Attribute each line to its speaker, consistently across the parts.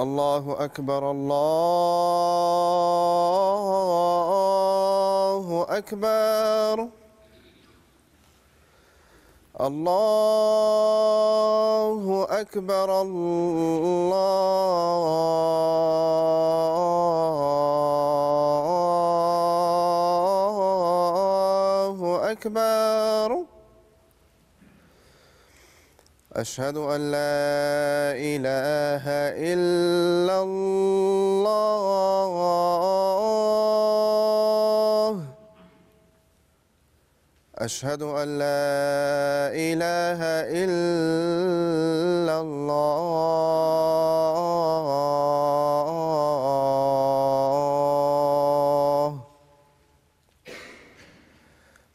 Speaker 1: الله أكبر الله أكبر الله أكبر الله أكبر. أشهد أن لا إله إلا الله أشهد أن لا إله إلا الله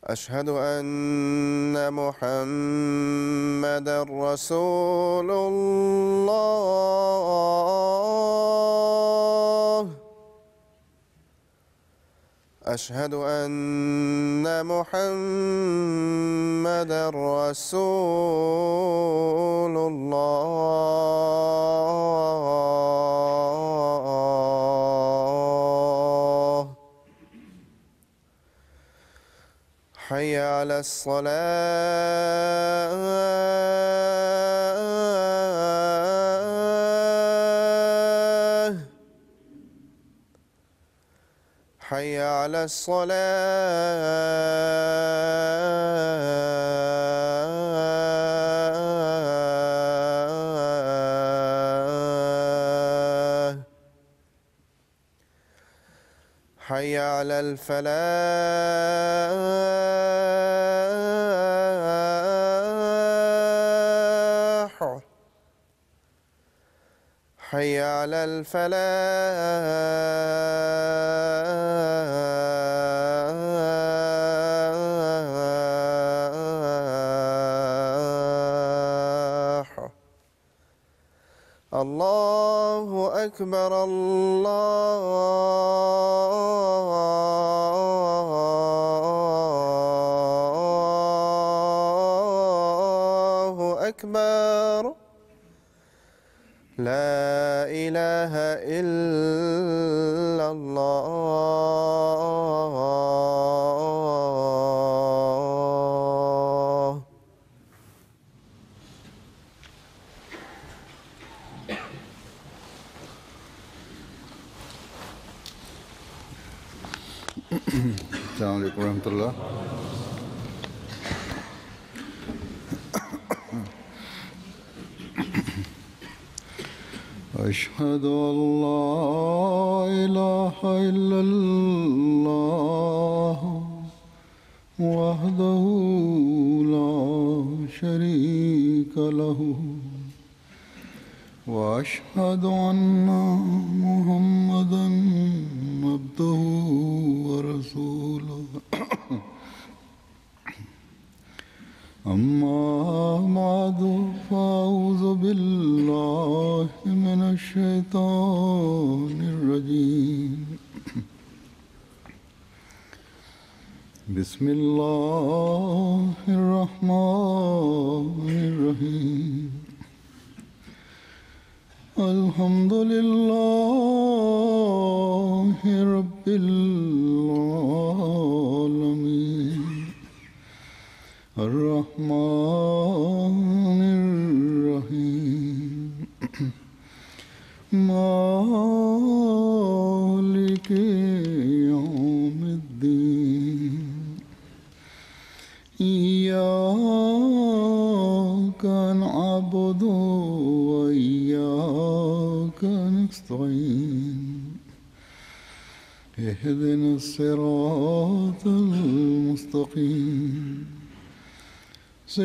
Speaker 1: أشهد أن محمدًا رسول الله أشهد أن محمدًا رسول الله. حي على الصلاة حي على الصلاة حي على الفلاح حي على الفلاح. الله أكبر الله أكبر. لا إله إلا الله.
Speaker 2: السلام عليكم ورحمة الله. أشهد أن لا إله إلا الله وحده لا شريك له وأشهد أن محمدًا عبده ورسوله. أما بعد فأعوذ بالله من الشيطان الرجيم. بسم الله الرحمن الرحيم. الحمد لله رب العالمين الرحمن الرحيم مالك يوم الدين إياك نعبد وإياك نستعين اهدنا الصراط المستقيم صراط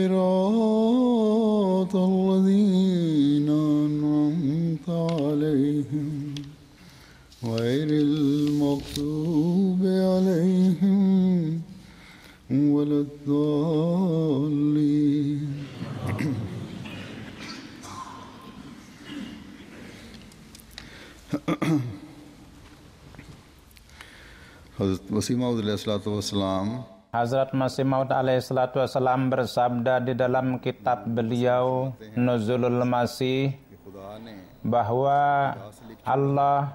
Speaker 2: الذين أنعمت عليهم غير المغضوب عليهم ولا الضالين. Hazrat Masih Maud alaihissalam
Speaker 3: Hazrat Masih Maud alaihissalatu wassalam bersabda di dalam kitab beliau Nuzulul Masih bahwa Allah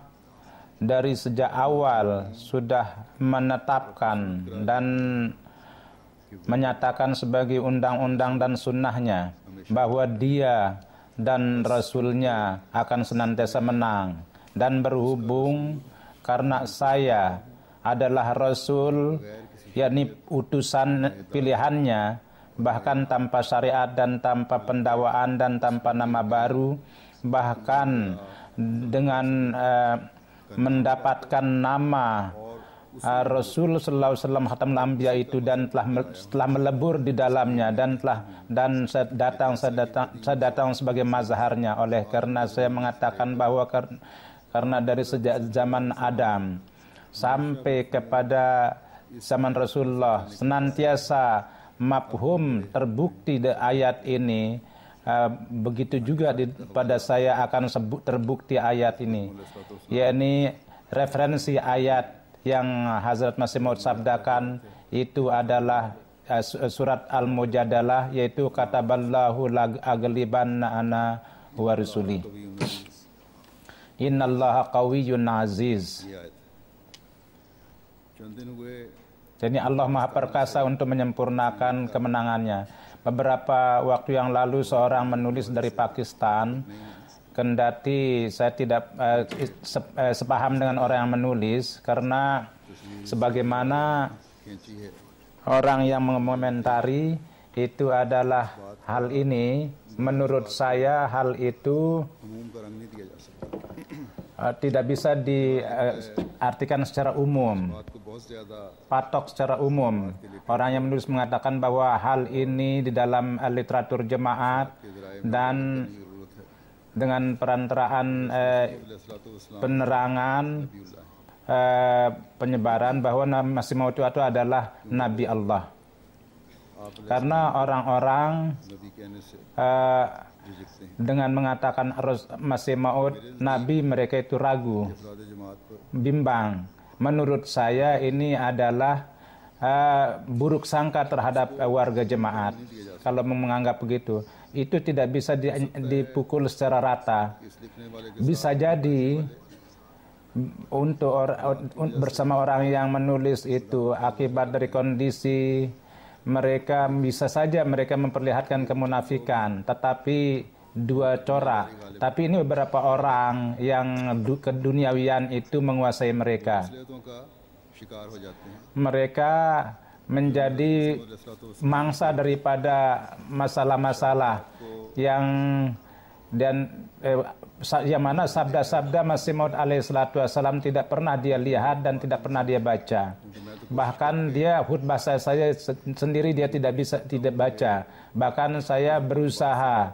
Speaker 3: dari sejak awal sudah menetapkan dan menyatakan sebagai undang-undang dan sunnahnya bahwa Dia dan Rasulnya akan senantiasa menang, dan berhubung karena saya adalah Rasul, yakni utusan pilihannya, bahkan tanpa syariat dan tanpa pendakwaan dan tanpa nama baru, bahkan dengan mendapatkan nama Rasul sallallahu alaihi wasallam khatamul anbiya itu, dan telah melebur di dalamnya, dan saya datang sebagai mazharnya. Oleh karena saya mengatakan bahwa karena dari sejak zaman Adam sampai kepada zaman Rasulullah senantiasa mafhum terbukti di ayat ini, begitu juga pada saya akan terbukti ayat ini, yakni referensi ayat yang Hazrat Masih Maud sabdakan itu adalah surat Al-Mujadalah, yaitu kataballahu aghlibanna ana wa rusuli innallaha qawiyyun aziz. Jadi Allah Maha Perkasa untuk menyempurnakan kemenangannya. Beberapa waktu yang lalu seorang menulis dari Pakistan, kendati saya tidak sepaham dengan orang yang menulis, karena sebagaimana orang yang mengomentari itu adalah hal ini, menurut saya hal itu tidak bisa diartikan secara umum, patok secara umum. Orang yang menulis mengatakan bahwa hal ini di dalam literatur jemaat dan dengan perantaraan penerangan penyebaran bahwa Masih Maud itu adalah Nabi Allah. Karena orang-orang dengan mengatakan Masih Maud Nabi, mereka itu ragu, bimbang. Menurut saya ini adalah buruk sangka terhadap warga jemaat. Kalau menganggap begitu, itu tidak bisa dipukul secara rata. Bisa jadi bersama orang yang menulis itu akibat dari kondisi mereka, bisa saja mereka memperlihatkan kemunafikan, tetapi dua corak. Tapi ini beberapa orang yang keduniawian itu menguasai mereka. Mereka menjadi mangsa daripada masalah-masalah yang mana sabda-sabda Masih Maud alaihissalatu wassalam tidak pernah dia lihat dan tidak pernah dia baca. Bahkan dia khutbah saya sendiri dia tidak baca. Bahkan saya berusaha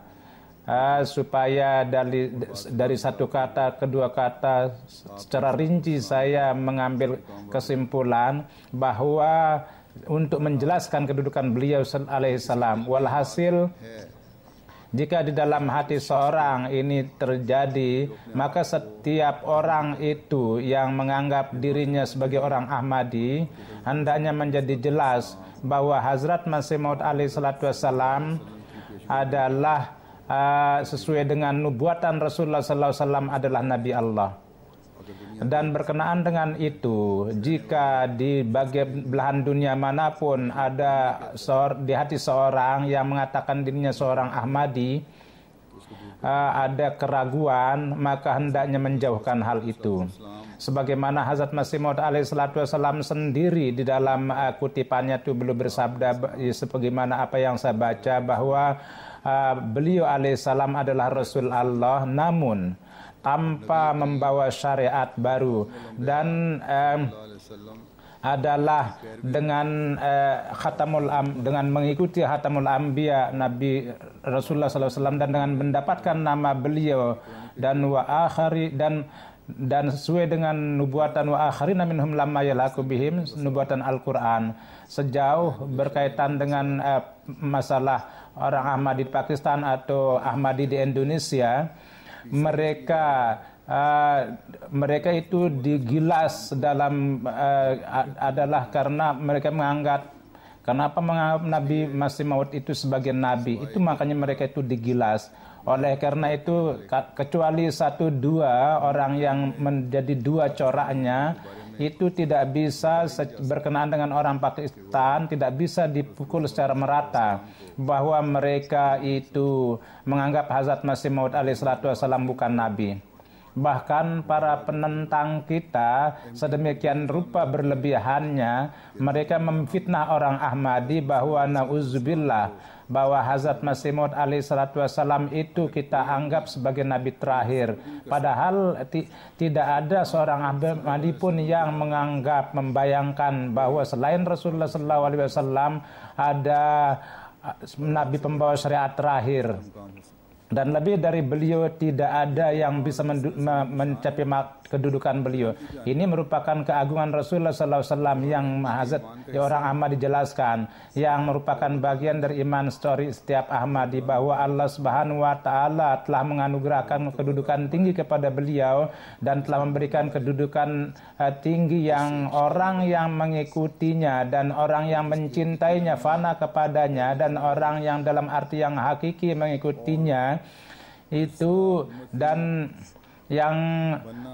Speaker 3: supaya dari satu kata kedua kata secara rinci saya mengambil kesimpulan bahwa untuk menjelaskan kedudukan beliau alaihissalam. Walhasil, jika di dalam hati seorang ini terjadi, maka setiap orang itu yang menganggap dirinya sebagai orang Ahmadi hendaknya menjadi jelas bahwa Hazrat Masih Maud alaihissalatu wassalam adalah sesuai dengan nubuatan Rasulullah sallallahu alaihi wasallam adalah Nabi Allah. Dan berkenaan dengan itu, jika di bagian belahan dunia manapun ada di hati seorang yang mengatakan dirinya seorang Ahmadi, ada keraguan, maka hendaknya menjauhkan hal itu. Sebagaimana Hazrat Masih Maud alaihissalatu wassalam sendiri di dalam kutipannya itu beliau bersabda, sebagaimana apa yang saya baca, bahwa beliau alaihissalam adalah Rasul Allah, namun tanpa membawa syariat baru, dan adalah dengan dengan mengikuti Khatamul Anbiya Nabi Rasulullah SAW dan dengan mendapatkan nama beliau dan dan sesuai dengan nubuatan wa akharina minhum lamma yalhaqu bihim, nubuatan Al-Quran, sejauh berkaitan dengan masalah orang Ahmadi di Pakistan atau Ahmadi di Indonesia, mereka itu digilas adalah karena mereka menganggap Nabi Masih Maud itu sebagai nabi, itu makanya mereka itu digilas. Oleh karena itu, kecuali 1-2 orang yang menjadi dua coraknya, itu tidak bisa berkenaan dengan orang Pakistan, tidak bisa dipukul secara merata bahwa mereka itu menganggap Hazrat Masih Maud alaihissalam bukan nabi. Bahkan para penentang kita sedemikian rupa berlebihannya, mereka memfitnah orang Ahmadi bahwa na'udzubillah, bahwa Hazrat Masih Maud alaihissalam itu kita anggap sebagai nabi terakhir. Padahal tidak ada seorang Ahmadi pun yang membayangkan bahwa selain Rasulullah SAW ada nabi pembawa syariat terakhir. Dan lebih dari beliau tidak ada yang bisa mencapai kedudukan beliau. Ini merupakan keagungan Rasulullah SAW yang orang Ahmadi dijelaskan, yang merupakan bagian dari iman story setiap Ahmadi, bahwa Allah Subhanahu Wa Taala telah menganugerahkan kedudukan tinggi kepada beliau dan telah memberikan kedudukan tinggi yang orang yang mengikutinya dan orang yang mencintainya fana kepadanya, dan orang yang dalam arti yang hakiki mengikutinya itu, dan yang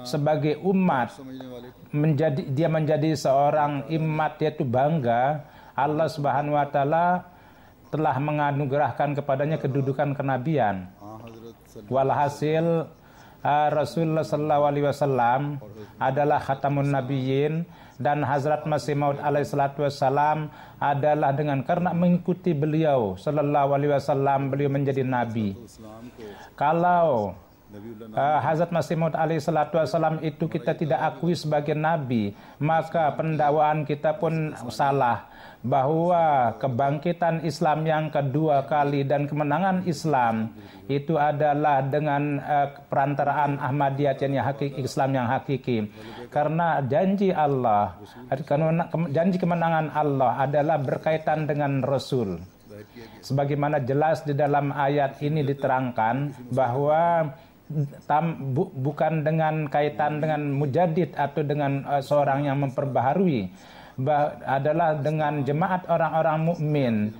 Speaker 3: sebagai umat menjadi seorang imat, yaitu bangga. Allah Subhanahu Wa Taala telah menganugerahkan kepadanya kedudukan kenabian. Walhasil Rasulullah SAW adalah khatamun nabiyyin, dan Hazrat Masih Maud alaihissalam adalah karena mengikuti beliau SAW, beliau menjadi nabi. Kalau Hazrat Masih Maud alaihissalam itu kita tidak akui sebagai nabi, maka pendakwaan kita pun salah, bahwa kebangkitan Islam yang kedua kali dan kemenangan Islam itu adalah dengan perantaraan Ahmadiyah yang hakiki, Islam yang hakiki. Karena janji Allah, janji kemenangan Allah adalah berkaitan dengan Rasul. Sebagaimana jelas di dalam ayat ini diterangkan bahwa bukan dengan kaitan dengan mujadid atau dengan seorang yang memperbaharui, adalah dengan jemaat orang-orang mukmin,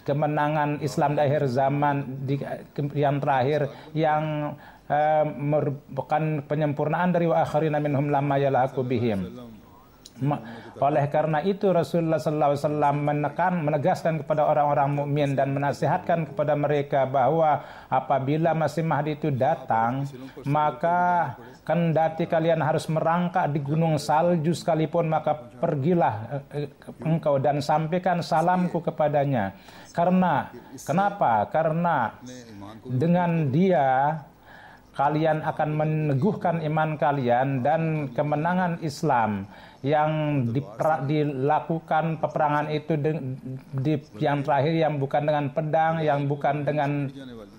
Speaker 3: kemenangan Islam di akhir zaman yang terakhir, yang merupakan penyempurnaan dari wa akharina minhum lamma yalhaqu bihim. Oleh karena itu Rasulullah SAW menegaskan kepada orang-orang mukmin dan menasihatkan kepada mereka bahwa apabila Masih Mahdi itu datang, maka kendati kalian harus merangkak di gunung salju sekalipun, maka pergilah engkau dan sampaikan salamku kepadanya. Kenapa? Karena dengan dia kalian akan meneguhkan iman kalian, dan kemenangan Islam yang dilakukan peperangan itu yang terakhir, yang bukan dengan pedang, yang bukan dengan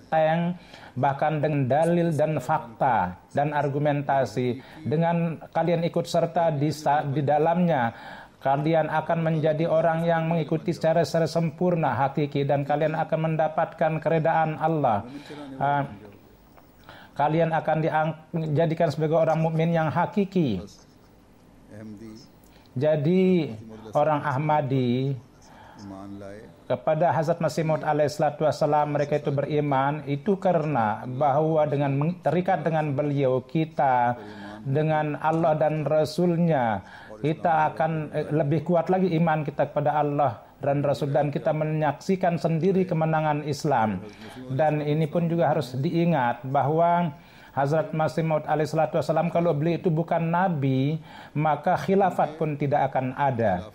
Speaker 3: tank, bahkan dengan dalil dan fakta dan argumentasi. Dengan kalian ikut serta di dalamnya, kalian akan menjadi orang yang mengikuti secara sempurna, hakiki, dan kalian akan mendapatkan keredaan Allah. Kalian akan dijadikan sebagai orang mukmin yang hakiki. Jadi orang Ahmadi kepada Hazrat Masih Maud alaihissalam, mereka itu beriman itu karena bahwa dengan terikat dengan beliau, kita dengan Allah dan Rasulnya, kita akan lebih kuat lagi iman kita kepada Allah dan Rasul, dan kita menyaksikan sendiri kemenangan Islam. Dan ini pun juga harus diingat bahwa Hazrat Masih Maud alaihissalam, kalau beliau itu bukan nabi, maka khilafat pun tidak akan ada.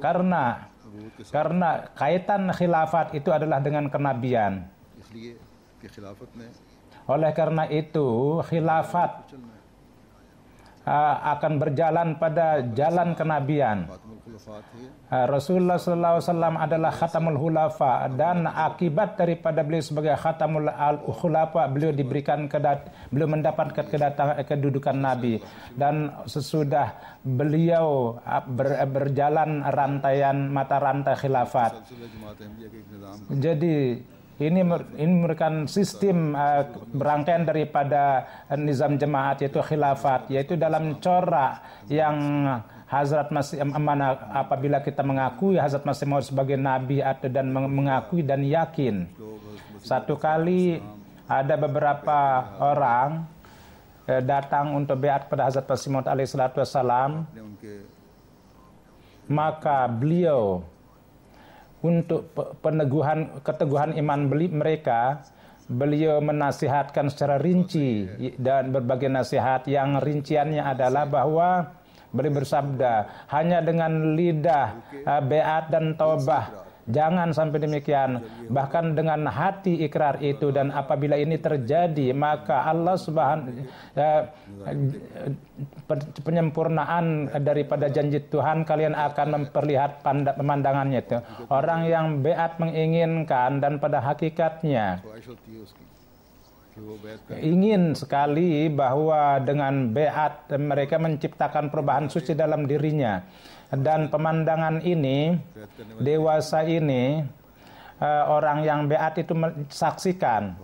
Speaker 3: Karena kaitan khilafat itu adalah dengan kenabian. Oleh karena itu khilafat akan berjalan pada jalan kenabian. Rasulullah SAW adalah khatamul hulafa, dan akibat daripada beliau sebagai khatamul hulafa, beliau beliau mendapatkan kedudukan nabi, dan sesudah beliau berjalan mata rantai khilafat. Jadi ini merupakan sistem berangkaian daripada nizam jemaat, yaitu khilafat, yaitu dalam corak yang Hazrat Masih mana apabila kita mengakui Hazrat Masih Maud sebagai nabi dan mengakui dan yakin. Satu kali ada beberapa orang datang untuk beat kepada Hazrat Masih Maud alaihi salatu wassalam, maka beliau untuk keteguhan iman mereka, beliau menasihatkan secara rinci dan berbagai nasihat yang rinciannya adalah bahwa beliau bersabda, hanya dengan lidah beat dan taubah, jangan sampai demikian, bahkan dengan hati ikrar itu, dan apabila ini terjadi maka Allah penyempurnaan daripada janji Tuhan kalian akan memperlihat pemandangannya itu. Orang yang beat menginginkan dan pada hakikatnya ingin sekali bahwa dengan beat mereka menciptakan perubahan suci dalam dirinya, dan pemandangan ini, dewasa ini, orang yang beat itu saksikan.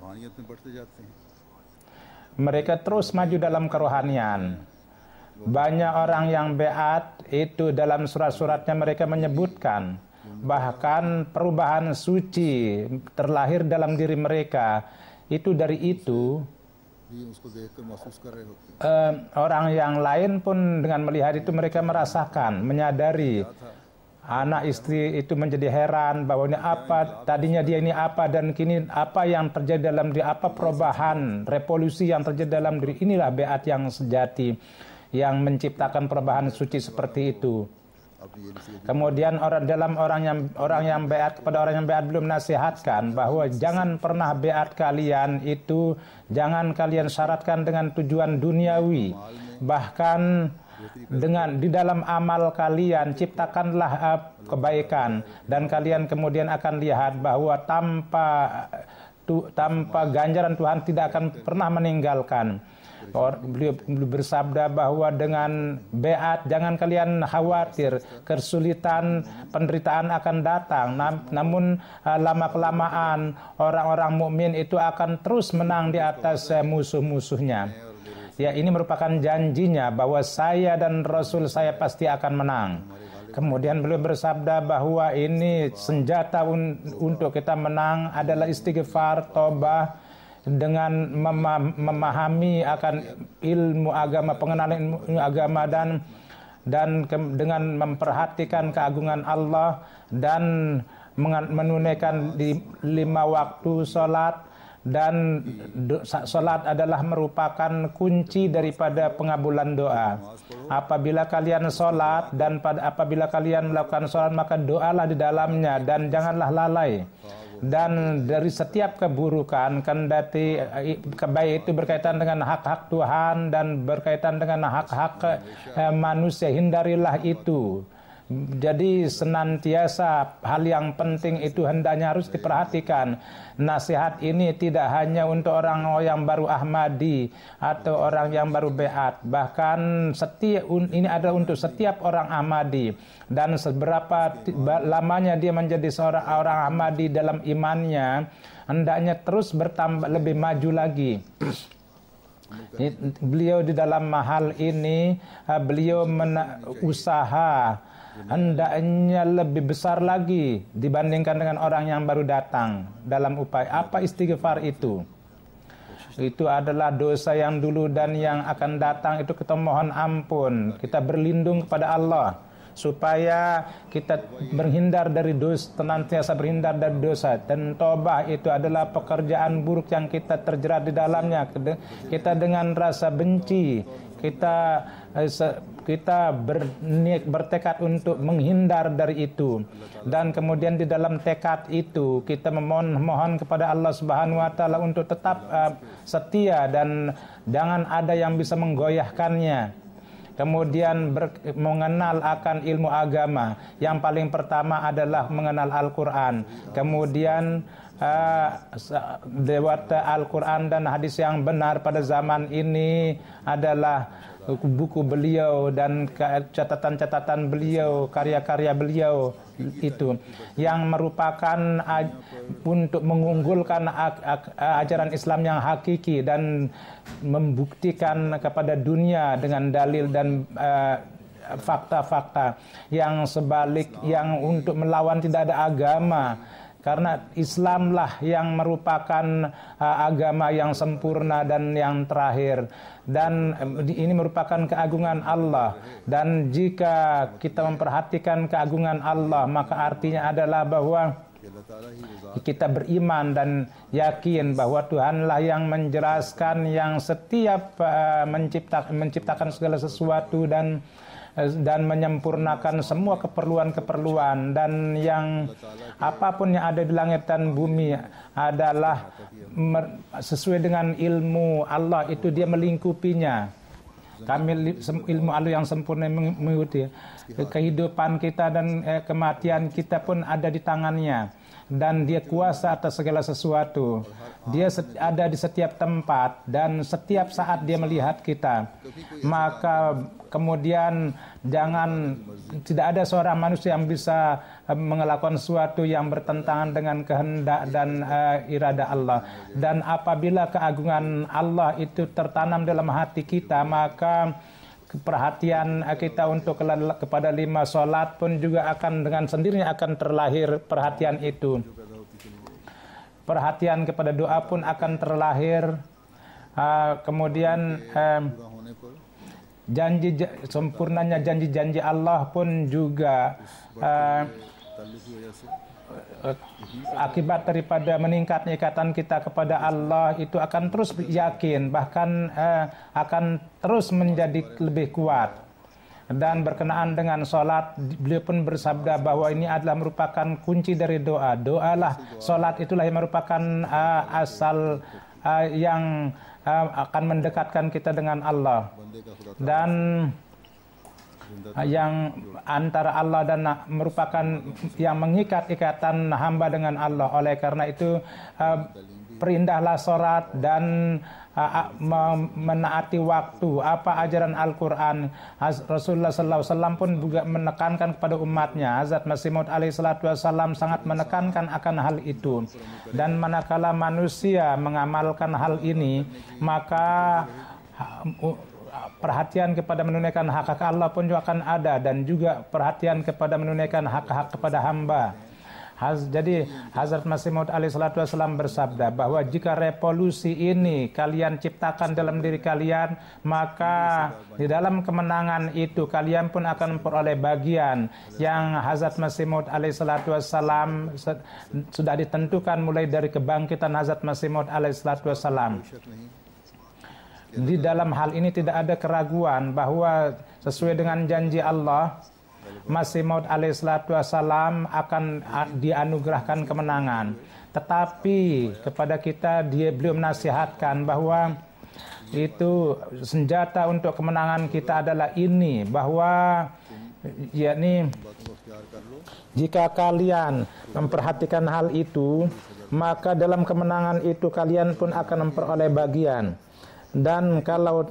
Speaker 3: Mereka terus maju dalam kerohanian. Banyak orang yang beat itu dalam surat-suratnya mereka menyebutkan bahkan perubahan suci terlahir dalam diri mereka. Itu dari itu orang yang lain pun dengan melihat itu mereka merasakan, menyadari. Anak istri itu menjadi heran bahwa ini apa, tadinya dia ini apa, dan kini apa yang terjadi dalam diri, apa perubahan, revolusi yang terjadi dalam diri. Inilah beat yang sejati yang menciptakan perubahan suci seperti itu. Kemudian orang yang beat kepada orang yang beat belum nasihatkan bahwa jangan pernah beat kalian itu, jangan kalian syaratkan dengan tujuan duniawi, bahkan dengan di dalam amal kalian ciptakanlah kebaikan, dan kalian kemudian akan lihat bahwa tanpa ganjaran Tuhan tidak akan pernah meninggalkan. Beliau bersabda bahwa dengan beat jangan kalian khawatir, kesulitan, penderitaan akan datang, namun lama-kelamaan orang-orang mukmin itu akan terus menang di atas musuh-musuhnya. Ya, ini merupakan janjinya bahwa saya dan Rasul saya pasti akan menang. Kemudian beliau bersabda bahwa ini senjata untuk kita menang adalah istighfar, taubah, dengan memahami akan ilmu agama, pengenalan ilmu agama, dan dengan memperhatikan keagungan Allah, dan menunaikan di 5 waktu sholat. Dan sholat adalah merupakan kunci daripada pengabulan doa. Apabila kalian sholat dan apabila kalian melakukan sholat, maka doalah di dalamnya dan janganlah lalai. Dan dari setiap keburukan, kendati kebaikan itu berkaitan dengan hak-hak Tuhan dan berkaitan dengan hak-hak manusia, hindarilah itu. Jadi senantiasa hal yang penting itu hendaknya harus diperhatikan. Nasihat ini tidak hanya untuk orang yang baru Ahmadi atau orang yang baru beat, bahkan ini adalah untuk setiap orang Ahmadi. Dan seberapa lamanya dia menjadi seorang orang Ahmadi dalam imannya, hendaknya terus bertambah, lebih maju lagi. Beliau di dalam hal ini beliau usaha hendaknya lebih besar lagi dibandingkan dengan orang yang baru datang dalam upaya. Apa istighfar itu? Itu adalah dosa yang dulu dan yang akan datang, itu kita mohon ampun, kita berlindung kepada Allah supaya kita berhindar dari dosa, senantiasa berhindar dari dosa. Dan tobat itu adalah pekerjaan buruk yang kita terjerat di dalamnya. Kita dengan rasa benci, kita bertekad untuk menghindar dari itu, dan kemudian di dalam tekad itu kita memohon kepada Allah Subhanahu wa taala untuk tetap setia dan jangan ada yang bisa menggoyahkannya. kemudian mengenal akan ilmu agama. Yang paling pertama adalah mengenal Al-Quran, kemudian lewat Al-Quran dan hadis yang benar pada zaman ini adalah buku beliau dan catatan-catatan beliau, karya-karya beliau itu yang merupakan untuk mengunggulkan ajaran Islam yang hakiki dan membuktikan kepada dunia dengan dalil dan fakta-fakta yang sebalik, yang untuk melawan tidak ada agama. Karena Islamlah yang merupakan agama yang sempurna dan yang terakhir. Dan ini merupakan keagungan Allah. Dan jika kita memperhatikan keagungan Allah, maka artinya adalah bahwa kita beriman dan yakin bahwa Tuhanlah yang menjelaskan, yang setiap menciptakan segala sesuatu dan menyempurnakan semua keperluan-keperluan, dan yang apapun yang ada di langit dan bumi adalah sesuai dengan ilmu Allah itu, dia melingkupinya. Ilmu Allah yang sempurna mengikuti kehidupan kita dan kematian kita pun ada di tangannya, dan dia kuasa atas segala sesuatu. Dia ada di setiap tempat dan setiap saat dia melihat kita. Maka kemudian tidak ada seorang manusia yang bisa melakukan sesuatu yang bertentangan dengan kehendak dan irada Allah. Dan apabila keagungan Allah itu tertanam dalam hati kita, maka perhatian kita untuk kepada 5 sholat pun juga akan dengan sendirinya akan terlahir perhatian itu. Perhatian kepada doa pun akan terlahir. Kemudian sempurnanya janji-janji Allah pun juga akibat daripada meningkatnya ikatan kita kepada Allah itu akan terus yakin, bahkan akan terus menjadi lebih kuat. Dan berkenaan dengan sholat, beliau pun bersabda bahwa ini adalah merupakan kunci dari doa. Doalah, sholat itulah yang merupakan asal yang akan mendekatkan kita dengan Allah. Dan yang antara Allah dan merupakan yang mengikat ikatan hamba dengan Allah. Oleh karena itu perindahlah sholat dan menaati waktu. Apa ajaran Al-Quran? Rasulullah SAW pun juga menekankan kepada umatnya. Hazrat Masih Maud alaihissalam sangat menekankan akan hal itu. Dan manakala manusia mengamalkan hal ini, maka perhatian kepada menunaikan hak-hak Allah pun juga akan ada, dan juga perhatian kepada menunaikan hak-hak kepada hamba. Jadi Hazrat Masih Maud alaihissalam bersabda bahwa jika revolusi ini kalian ciptakan dalam diri kalian, maka di dalam kemenangan itu kalian pun akan memperoleh bagian yang Hazrat Masih Maud alaihissalam sudah ditentukan mulai dari kebangkitan Hazrat Masih Maud alaihissalam. Di dalam hal ini tidak ada keraguan bahwa sesuai dengan janji Allah, Masih Maud alaihissalam akan dianugerahkan kemenangan. Tetapi kepada kita beliau menasihatkan bahwa itu senjata untuk kemenangan kita adalah ini, bahwa yakni jika kalian memperhatikan hal itu, maka dalam kemenangan itu kalian pun akan memperoleh bagian. Dan kalau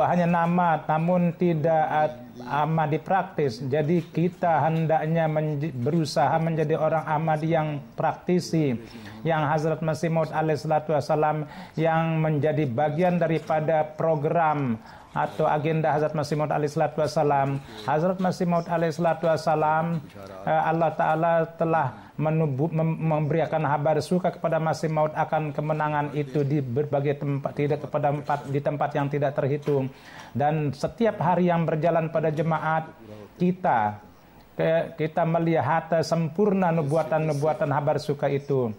Speaker 3: hanya nama namun tidak amal dipraktis, jadi kita hendaknya berusaha menjadi orang Ahmadi yang praktisi, yang Hazrat Masih Maud alaihissalam yang menjadi bagian daripada program atau agenda Hazrat Masih Maud alaihissalam. Hazrat Masih Maud alaihissalam, Allah Ta'ala telah memberikan kabar suka kepada Masih Maud akan kemenangan itu di berbagai tempat, di tempat yang tidak terhitung. Dan setiap hari yang berjalan pada jemaat kita melihat sempurna nubuatan kabar suka itu.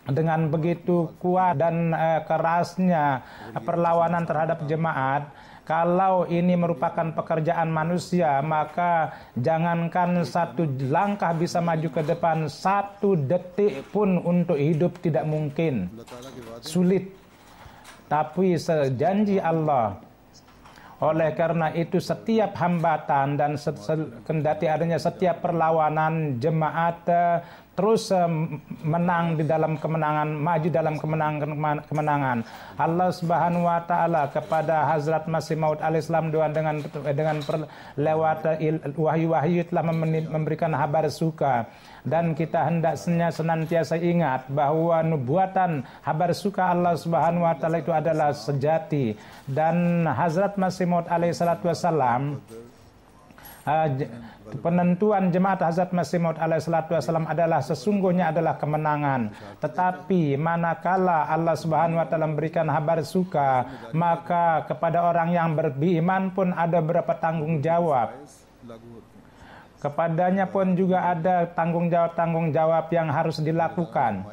Speaker 3: Dengan begitu kuat dan kerasnya perlawanan terhadap jemaat, kalau ini merupakan pekerjaan manusia, maka jangankan satu langkah bisa maju ke depan, 1 detik pun untuk hidup tidak mungkin. Sulit. tapi sejanji Allah. Oleh karena itu setiap hambatan dan kendati adanya setiap perlawanan, jemaat terus menang di dalam kemenangan, maju dalam kemenangan. Allah Subhanahu wa taala kepada Hazrat Masih Maud alaihissalam dengan lewat wahyu-wahyu telah memberikan kabar suka, dan kita hendaknya senantiasa ingat bahwa nubuatan kabar suka Allah Subhanahu wa taala itu adalah sejati, dan Hazrat Masih Maud alaihissalam penentuan jemaat Hazrat Masih Maud alaihissalam adalah sesungguhnya adalah kemenangan. Tetapi manakala Allah Subhanahu wa taala memberikan kabar suka, maka kepada orang yang beriman pun ada beberapa tanggung jawab. Kepadanya pun juga ada tanggung jawab yang harus dilakukan.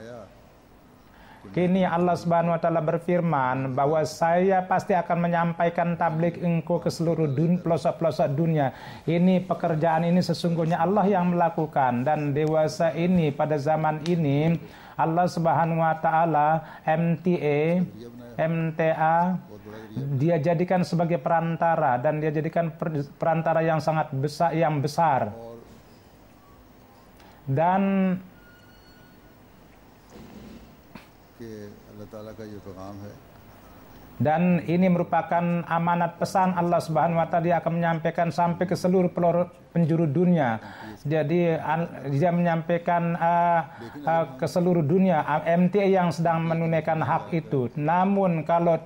Speaker 3: Kini Allah Subhanahu wa taala berfirman bahwa saya pasti akan menyampaikan tabligh engkau ke seluruh pelosok-pelosok dunia. Ini pekerjaan ini sesungguhnya Allah yang melakukan, dan dewasa ini pada zaman ini Allah Subhanahu wa taala MTA dia jadikan sebagai perantara, dan dia jadikan perantara yang sangat besar. Dan ini merupakan amanat pesan Allah Subhanahu wa taala, dia akan menyampaikan sampai ke seluruh penjuru dunia. Jadi dia menyampaikan ke seluruh dunia MTA yang sedang menunaikan hak itu. Namun kalau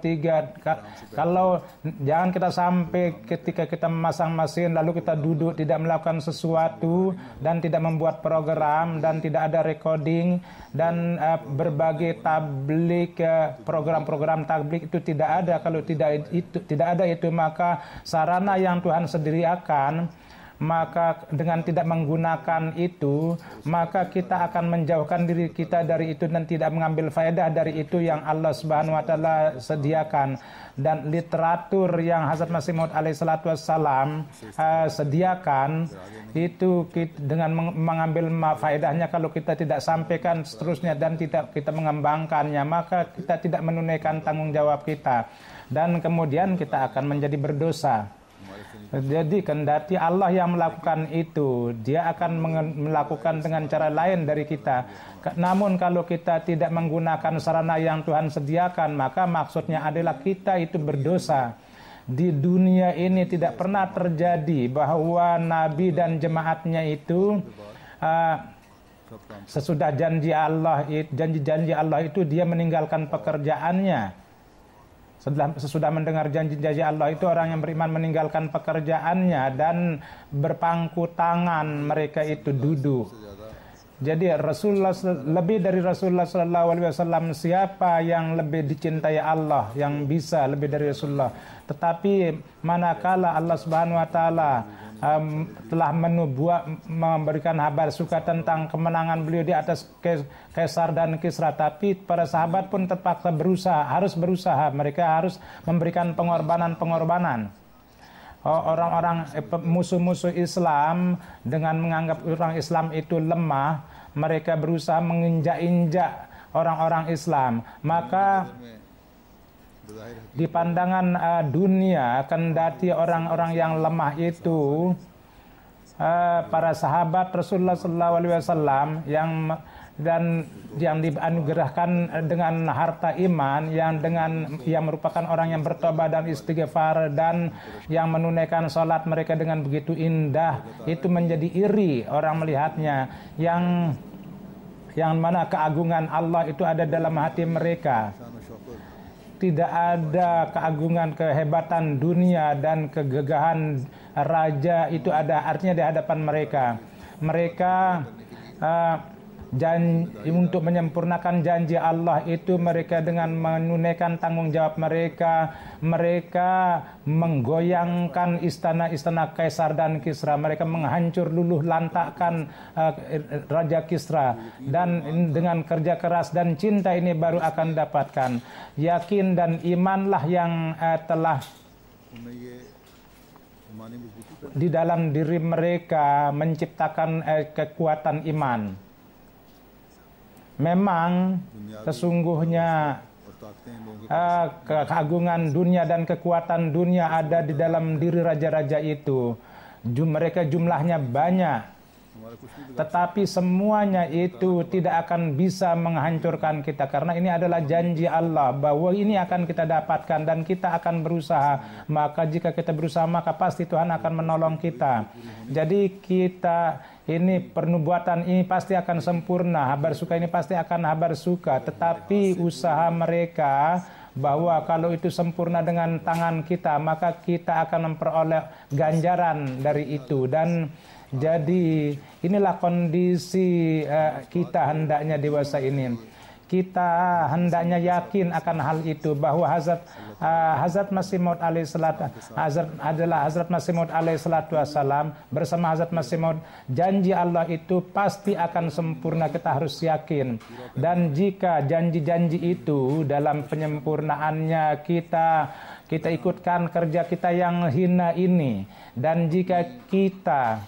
Speaker 3: jangan kita sampai ketika kita memasang mesin lalu kita duduk tidak melakukan sesuatu dan tidak membuat program dan tidak ada recording dan berbagai tabligh, program-program tabligh itu tidak ada. Kalau tidak ada itu, maka sarana yang Tuhan sediakan, maka dengan tidak menggunakan itu, maka kita akan menjauhkan diri kita dari itu dan tidak mengambil faedah dari itu yang Allah Subhanahu wa taala sediakan. Dan literatur yang Hazrat Masih Maud alaihissalam sediakan itu dengan mengambil faedahnya, kalau kita tidak sampaikan seterusnya dan tidak kita mengembangkannya, maka kita tidak menunaikan tanggung jawab kita, dan kemudian kita akan menjadi berdosa. Jadi kendati Allah yang melakukan itu, dia akan melakukan dengan cara lain dari kita. Namun kalau kita tidak menggunakan sarana yang Tuhan sediakan, maka maksudnya adalah kita itu berdosa. Di dunia ini tidak pernah terjadi bahwa Nabi dan jemaatnya itu sesudah janji Allah itu dia meninggalkan pekerjaannya. Sesudah mendengar janji-janji Allah itu, orang yang beriman meninggalkan pekerjaannya dan berpangku tangan, mereka itu duduk. Jadi Rasulullah, lebih dari Rasulullah SAW, siapa yang lebih dicintai Allah, yang bisa lebih dari Rasulullah? Tetapi manakala Allah Subhanahu wa taala telah memberikan kabar suka tentang kemenangan beliau di atas Kaisar dan Kisra, tapi para sahabat pun terpaksa harus berusaha, mereka harus memberikan pengorbanan. Orang-orang musuh-musuh Islam dengan menganggap orang Islam itu lemah, mereka berusaha menginjak-injak orang-orang Islam. Maka di pandangan dunia, kendati orang-orang yang lemah itu para sahabat Rasulullah SAW yang dianugerahkan dengan harta iman, yang merupakan orang yang bertobat dan istighfar dan yang menunaikan salat mereka dengan begitu indah, itu menjadi iri orang melihatnya, yang mana keagungan Allah itu ada dalam hati mereka. Tidak ada keagungan, kehebatan dunia dan kegegahan raja itu ada artinya di hadapan mereka. Mereka untuk menyempurnakan janji Allah itu, mereka dengan menunaikan tanggung jawab mereka menggoyangkan istana-istana Kaisar dan Kisra, mereka menghancur luluh lantakkan Raja Kisra, dan dengan kerja keras dan cinta ini baru akan dapatkan. Yakin dan imanlah yang telah di dalam diri mereka menciptakan kekuatan iman. Memang sesungguhnya keagungan dunia dan kekuatan dunia ada di dalam diri raja-raja itu. Mereka jumlahnya banyak, tetapi semuanya itu tidak akan bisa menghancurkan kita, karena ini adalah janji Allah bahwa ini akan kita dapatkan dan kita akan berusaha. Maka jika kita berusaha, maka pasti Tuhan akan menolong kita. Jadi kita ini pernubuatan ini pasti akan sempurna, habar suka ini pasti akan habar suka, tetapi usaha mereka bahwa kalau itu sempurna dengan tangan kita, maka kita akan memperoleh ganjaran dari itu. Dan jadi inilah kondisi kita hendaknya dewasa ini. Kita hendaknya yakin akan hal itu, bahwa Hazrat Masih Maud Hazrat Masih Maud alaihissalatu wassalam bersama Hazrat Masih Maud, janji Allah itu pasti akan sempurna, kita harus yakin. Dan jika janji-janji itu dalam penyempurnaannya kita ikutkan kerja kita yang hina ini, dan jika kita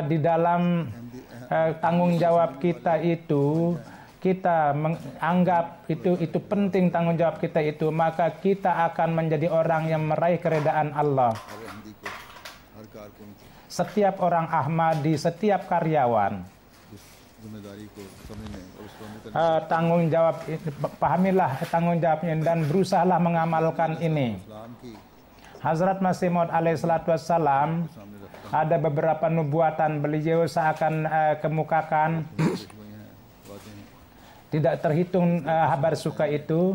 Speaker 3: di dalam tanggung jawab kita itu kita menganggap itu penting tanggung jawab kita itu, maka kita akan menjadi orang yang meraih keredaan Allah. Setiap orang Ahmadi, setiap karyawan, tanggung jawab, pahamilah tanggung jawabnya dan berusahalah mengamalkan ini. Hazrat Masih Maud alaihissalatu wassalam, ada beberapa nubuatan beliau seakan kemukakan, tidak terhitung habar suka itu.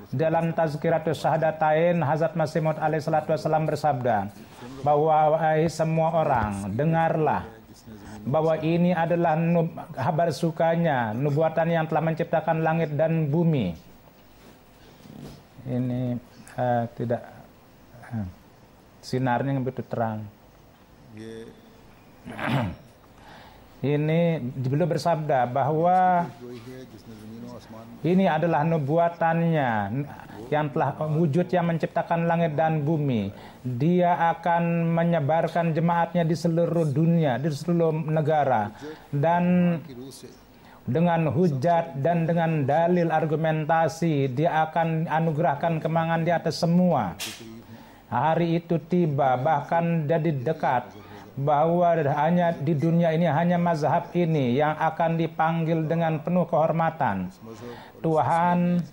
Speaker 3: Dalam Tazkiratus Syahadatain, Hazrat Masih Maud alaihissalatu wassalam bersabda bahwa semua orang dengarlah bahwa ini adalah habar sukanya, nubuatan yang telah menciptakan langit dan bumi. Ini tidak sinarnya begitu terang. Ini beliau bersabda bahwa ini adalah nubuatannya yang telah wujud, yang menciptakan langit dan bumi. Dia akan menyebarkan jemaatnya di seluruh dunia, di seluruh negara, dan dengan hujat dan dengan dalil argumentasi dia akan anugerahkan kemenangan di atas semua. Hari itu tiba, bahkan jadi dekat, bahwa hanya di dunia ini hanya mazhab ini yang akan dipanggil dengan penuh kehormatan. Tuhan,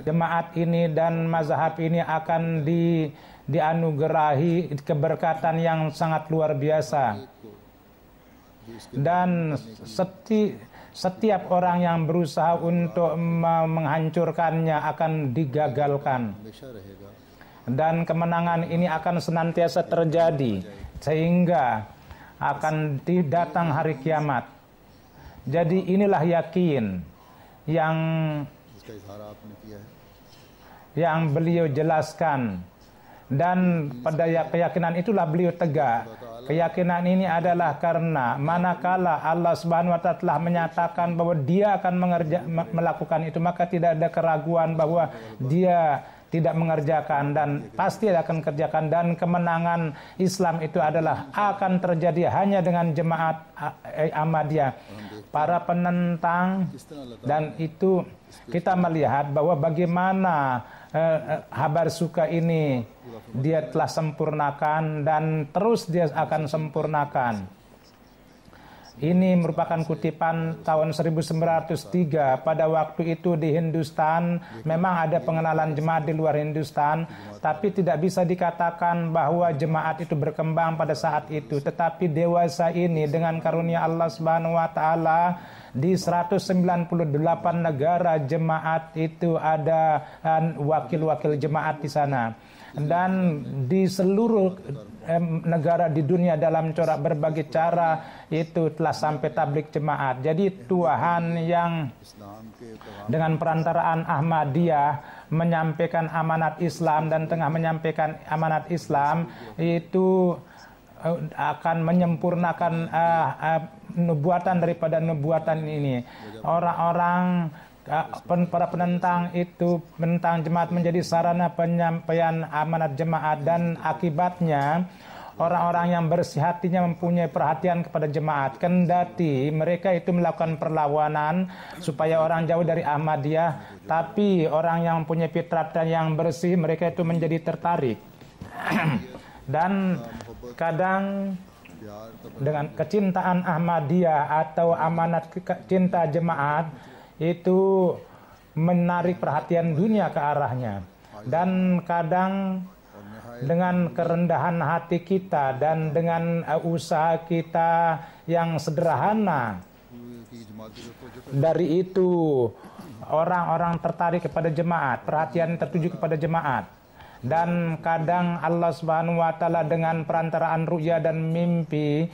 Speaker 3: jemaat ini dan mazhab ini akan dianugerahi keberkatan yang sangat luar biasa. Dan setiap orang yang berusaha untuk menghancurkannya akan digagalkan. Dan kemenangan ini akan senantiasa terjadi sehingga akan datang hari kiamat. Jadi inilah yakin yang beliau jelaskan, dan pada keyakinan itulah beliau tegak. Keyakinan ini adalah karena manakala Allah Subhanahu wa Ta'ala telah menyatakan bahwa Dia akan melakukan itu, maka tidak ada keraguan bahwa Dia tidak mengerjakan dan pasti akan kerjakan. Dan kemenangan Islam itu adalah akan terjadi hanya dengan jemaat Ahmadiyah. Para penentang, dan itu kita melihat bahwa bagaimana habar suka ini dia telah sempurnakan dan terus dia akan sempurnakan. Ini merupakan kutipan tahun 1903. Pada waktu itu di Hindustan memang ada pengenalan jemaat di luar Hindustan, tapi tidak bisa dikatakan bahwa jemaat itu berkembang pada saat itu. Tetapi dewasa ini dengan karunia Allah Subhanahu wa Ta'ala, di 198 negara jemaat itu ada wakil-wakil jemaat di sana. Dan di seluruh negara di dunia dalam corak berbagai cara itu telah sampai tablik jemaat. Jadi Tuhan yang dengan perantaraan Ahmadiyah menyampaikan amanat Islam dan tengah menyampaikan amanat Islam itu akan menyempurnakan nubuatan daripada nubuatan ini. Orang-orang para penentang itu menentang jemaat menjadi sarana penyampaian amanat jemaat, dan akibatnya orang-orang yang bersih hatinya mempunyai perhatian kepada jemaat. Kendati mereka itu melakukan perlawanan supaya orang jauh dari Ahmadiyah, tapi orang yang mempunyai fitrah yang bersih, mereka itu menjadi tertarik. Dan kadang dengan kecintaan Ahmadiyah atau amanat cinta jemaat itu menarik perhatian dunia ke arahnya. Dan kadang dengan kerendahan hati kita dan dengan usaha kita yang sederhana, dari itu orang-orang tertarik kepada jemaat, perhatian tertuju kepada jemaat. Dan kadang Allah Subhanahu wa taala dengan perantaraan ru'ya dan mimpi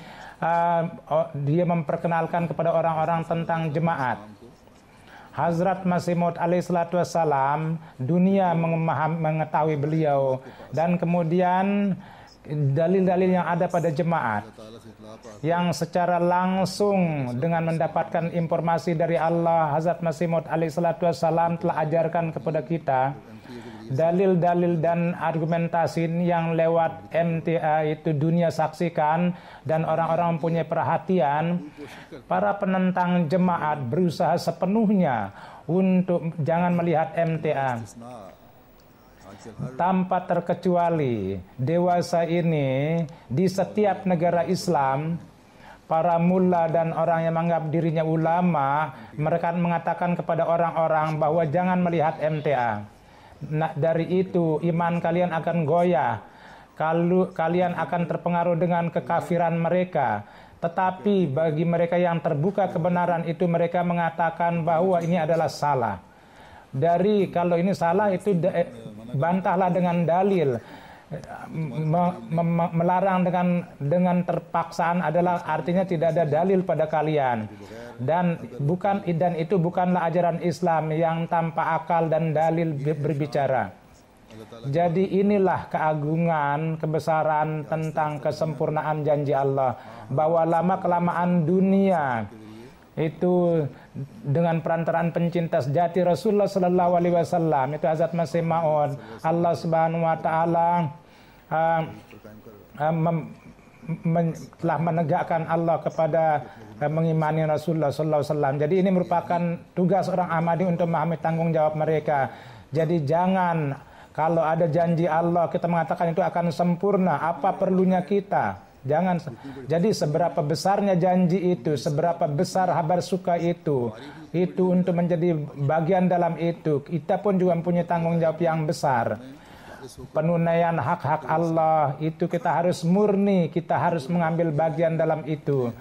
Speaker 3: dia memperkenalkan kepada orang-orang tentang jemaat. Hazrat Masih Maud alaihi salatu wassalam, dunia mengetahui beliau, dan kemudian dalil-dalil yang ada pada jemaat yang secara langsung dengan mendapatkan informasi dari Allah, Hazrat Masih Maud alaihi salatu wassalam telah ajarkan kepada kita dalil-dalil dan argumentasi yang lewat MTA itu dunia saksikan, dan orang-orang mempunyai perhatian. Para penentang jemaat berusaha sepenuhnya untuk jangan melihat MTA. Tanpa terkecuali dewasa ini di setiap negara Islam, para mula dan orang yang menganggap dirinya ulama, mereka mengatakan kepada orang-orang bahwa jangan melihat MTA. Nah, dari itu iman kalian akan goyah, kalau kalian akan terpengaruh dengan kekafiran mereka. Tetapi bagi mereka yang terbuka kebenaran itu, mereka mengatakan bahwa ini adalah salah. Kalau ini salah itu bantahlah dengan dalil. Melarang dengan terpaksaan adalah artinya tidak ada dalil pada kalian, dan itu bukanlah ajaran Islam yang tanpa akal dan dalil berbicara. Jadi inilah keagungan, kebesaran tentang kesempurnaan janji Allah, bahwa lama kelamaan dunia itu dengan perantaraan pencinta sejati Rasulullah Sallallahu Alaihi Wasallam, itu Hazrat Masih Maud, Allah Subhanahu Wa Taala telah menegakkan Allah kepada mengimani Rasulullah Sallallahu Alaihi Wasallam. Jadi ini merupakan tugas orang Ahmadi untuk memahami tanggung jawab mereka. Jadi jangan kalau ada janji Allah kita mengatakan itu akan sempurna, apa perlunya kita? Jangan. Jadi seberapa besarnya janji itu, seberapa besar kabar suka itu untuk menjadi bagian dalam itu, kita pun juga mempunyai tanggung jawab yang besar. Penunaian hak-hak Allah itu kita harus murni, kita harus mengambil bagian dalam itu.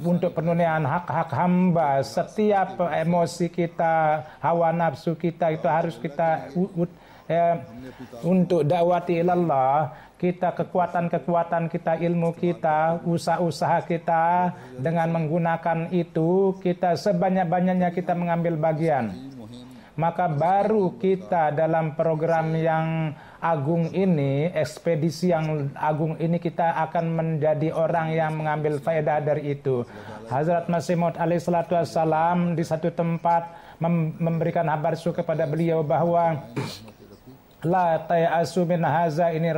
Speaker 3: Untuk penunaian hak-hak hamba, setiap emosi kita, hawa nafsu kita itu harus kita untuk dakwati ilallah, kita kekuatan kita, ilmu kita, usaha-usaha kita, dengan menggunakan itu kita sebanyak-banyaknya kita mengambil bagian. Maka baru kita dalam program yang agung ini, ekspedisi yang agung ini, kita akan menjadi orang yang mengambil faedah dari itu. Hazrat Masih Maud alaihi salatu wassalam di satu tempat memberikan kabar suka kepada beliau bahwa la ta'asu min haza ini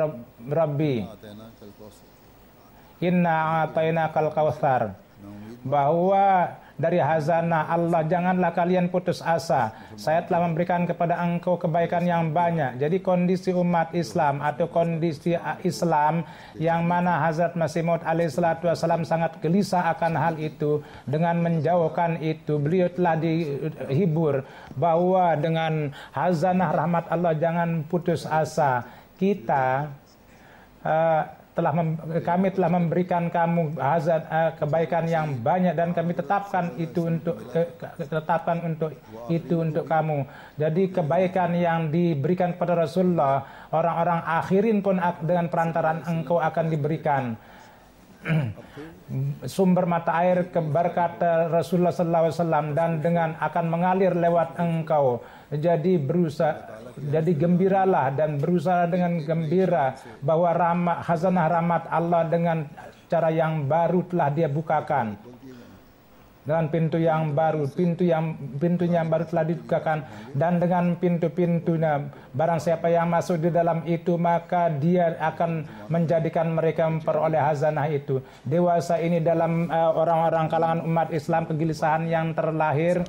Speaker 3: Rabbi inna a'tainakal kautsar, bahwa dari hazanah Allah janganlah kalian putus asa, saya telah memberikan kepada engkau kebaikan yang banyak. Jadi kondisi umat Islam atau kondisi Islam yang mana Hazrat Masih Maud alaihi salatu wassalam sangat gelisah akan hal itu, dengan menjauhkan itu beliau telah dihibur bahwa dengan hazanah rahmat Allah jangan putus asa. Kami telah memberikan kamu kebaikan yang banyak, dan kami tetapkan untuk kamu. Jadi kebaikan yang diberikan kepada Rasulullah, orang-orang akhirin pun dengan perantaraan engkau akan diberikan. Sumber mata air berkat Rasulullah Sallallahu Alaihi Wasallam dan dengan akan mengalir lewat engkau. Jadi gembiralah dan berusaha dengan gembira bahwa khazanah rahmat Allah dengan cara yang baru telah dia bukakan. dengan pintu yang baru, pintunya yang baru telah dibukakan, dan dengan pintu-pintunya barang siapa yang masuk di dalam itu maka dia akan menjadikan mereka memperoleh hazanah itu. Dewasa ini dalam orang-orang kalangan umat Islam kegelisahan yang terlahir,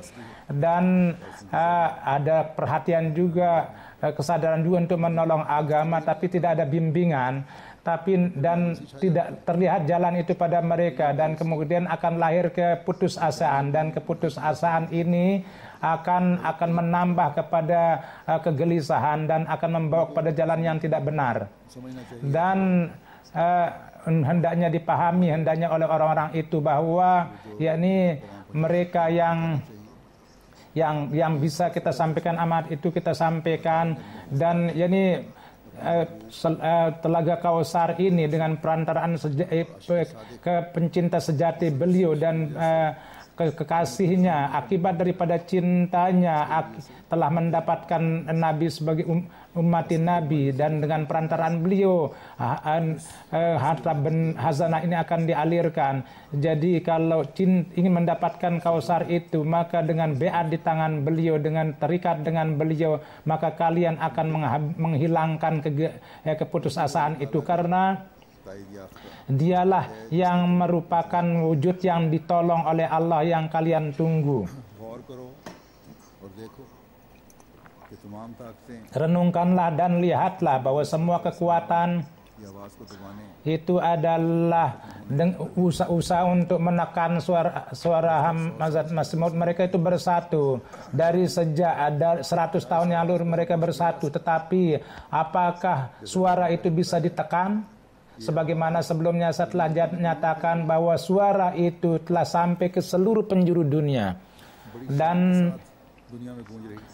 Speaker 3: dan ada perhatian juga, kesadaran juga untuk menolong agama, tapi tidak ada bimbingan, dan tidak terlihat jalan itu pada mereka, dan kemudian akan lahir keputusasaan, dan keputusasaan ini akan menambah kepada kegelisahan dan akan membawa kepada jalan yang tidak benar. Dan hendaknya dipahami oleh orang-orang itu bahwa yakni mereka yang bisa kita sampaikan amat itu kita sampaikan, dan yakni Telaga Kausar ini dengan perantaraan pencinta sejati beliau dan kekasihnya, akibat daripada cintanya telah mendapatkan Nabi sebagai umat Nabi, dan dengan perantaraan beliau harta hazanah ini akan dialirkan. Jadi kalau ingin mendapatkan Kausar itu, maka dengan beat di tangan beliau, dengan terikat dengan beliau, maka kalian akan menghilangkan keputusasaan itu, karena dialah yang merupakan wujud yang ditolong oleh Allah yang kalian tunggu. Renungkanlah dan lihatlah bahwa semua kekuatan itu adalah usaha untuk menekan suara Hazrat Masih Maud. Mereka itu bersatu dari sejak ada 100 tahun yang lalu mereka bersatu, tetapi apakah suara itu bisa ditekan? Sebagaimana sebelumnya saya telah nyatakan bahwa suara itu telah sampai ke seluruh penjuru dunia, dan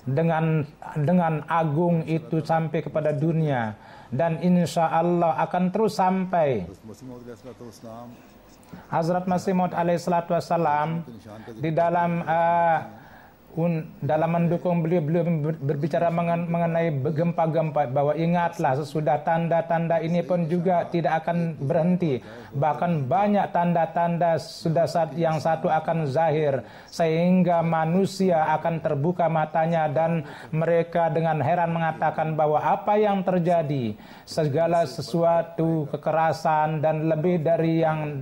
Speaker 3: dengan agung itu sampai kepada dunia, dan insya Allah akan terus sampai. Hazrat Masih Maud alaihissalatu wassalam di dalam mendukung beliau berbicara mengenai gempa-gempa, bahwa ingatlah sesudah tanda-tanda ini pun juga tidak akan berhenti, bahkan banyak tanda-tanda sudah yang satu akan zahir, sehingga manusia akan terbuka matanya dan mereka dengan heran mengatakan bahwa apa yang terjadi, segala sesuatu kekerasan dan lebih dari yang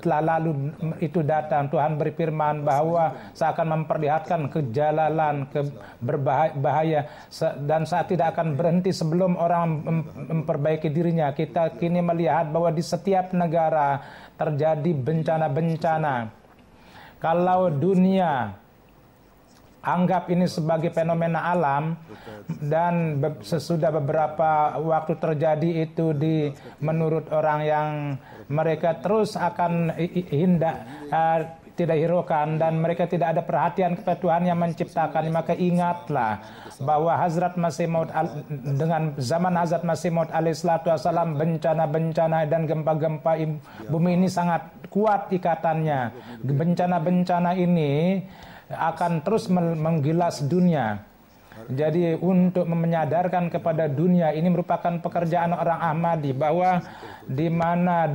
Speaker 3: telah lalu itu datang. Tuhan berfirman bahwa saya akan memperlihatkan kejalalan, berbahaya, dan saya tidak akan berhenti sebelum orang memperbaiki dirinya. Kita kini melihat bahwa di setiap negara terjadi bencana-bencana. Kalau dunia anggap ini sebagai fenomena alam, dan sesudah beberapa waktu terjadi itu menurut orang yang mereka terus akan tidak hiraukan, dan mereka tidak ada perhatian kepada Tuhan yang menciptakan, maka ingatlah bahwa Hazrat Masih Maud dengan zaman Hazrat Masih Maud alaihissalatu wassalam, bencana-bencana dan gempa-gempa bumi ini sangat kuat ikatannya. Bencana-bencana ini akan terus menggilas dunia. Jadi untuk menyadarkan kepada dunia, ini merupakan pekerjaan orang Ahmadi, bahwa di mana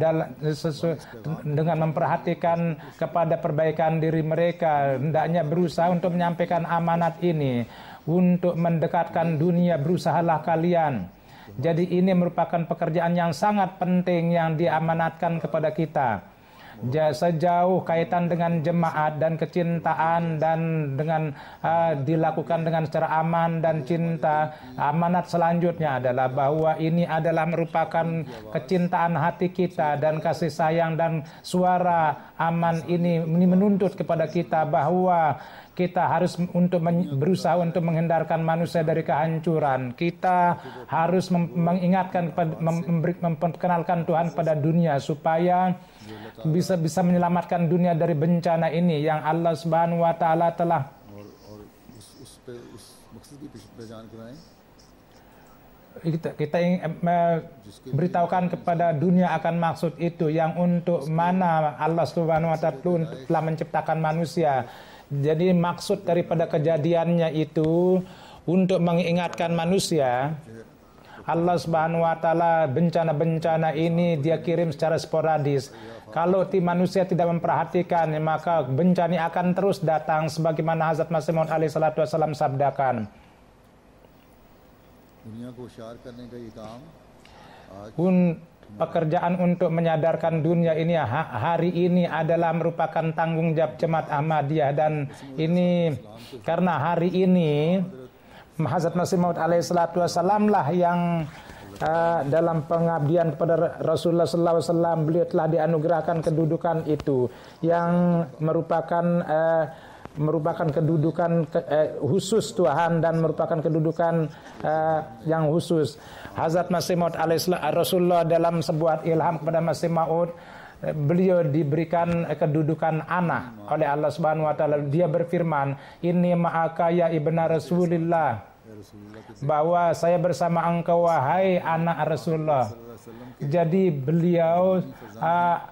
Speaker 3: dengan memperhatikan kepada perbaikan diri mereka, hendaknya berusaha untuk menyampaikan amanat ini untuk mendekatkan dunia. Berusahalah kalian. Jadi ini merupakan pekerjaan yang sangat penting yang diamanatkan kepada kita. Sejauh kaitan dengan jemaat dan kecintaan, dan dengan dilakukan dengan secara aman dan cinta, amanat selanjutnya adalah bahwa ini adalah merupakan kecintaan hati kita dan kasih sayang, dan suara aman ini menuntut kepada kita bahwa kita harus berusaha untuk menghindarkan manusia dari kehancuran. Kita harus mengingatkan, memperkenalkan Tuhan pada dunia supaya bisa menyelamatkan dunia dari bencana ini yang Allah Subhanahu wa taala telah kita ingin beritahukan kepada dunia akan maksud itu, yang untuk mana Allah Subhanahu wa taala telah menciptakan manusia. Jadi maksud daripada kejadiannya itu untuk mengingatkan manusia Allah Subhanahu wa taala bencana-bencana ini dia kirim secara sporadis. Kalau manusia tidak memperhatikan, maka bencana akan terus datang sebagaimana Hazrat Masih Maud alaihi salatu wasallam sabdakan.
Speaker 2: दुनिया को होशियार करने का ये काम आज
Speaker 3: Pekerjaan untuk menyadarkan dunia ini hari ini adalah merupakan tanggung jawab Jemaat Ahmadiyah, dan ini karena hari ini Hazrat Masih Maud alaihi salatu wasallam lah yang dalam pengabdian kepada Rasulullah sallallahu alaihi wasallam beliau telah dianugerahkan kedudukan itu yang merupakan kedudukan khusus Tuhan dan merupakan kedudukan yang khusus. Hazrat Masih Maud alaihi Rasulullah dalam sebuah ilham kepada Masih Maud, beliau diberikan kedudukan anak oleh Allah Subhanahu wa taala. Dia berfirman, "Inni ma'aka ya ibna Rasulillah." Bahwa saya bersama engkau wahai anak Rasulullah. Jadi beliau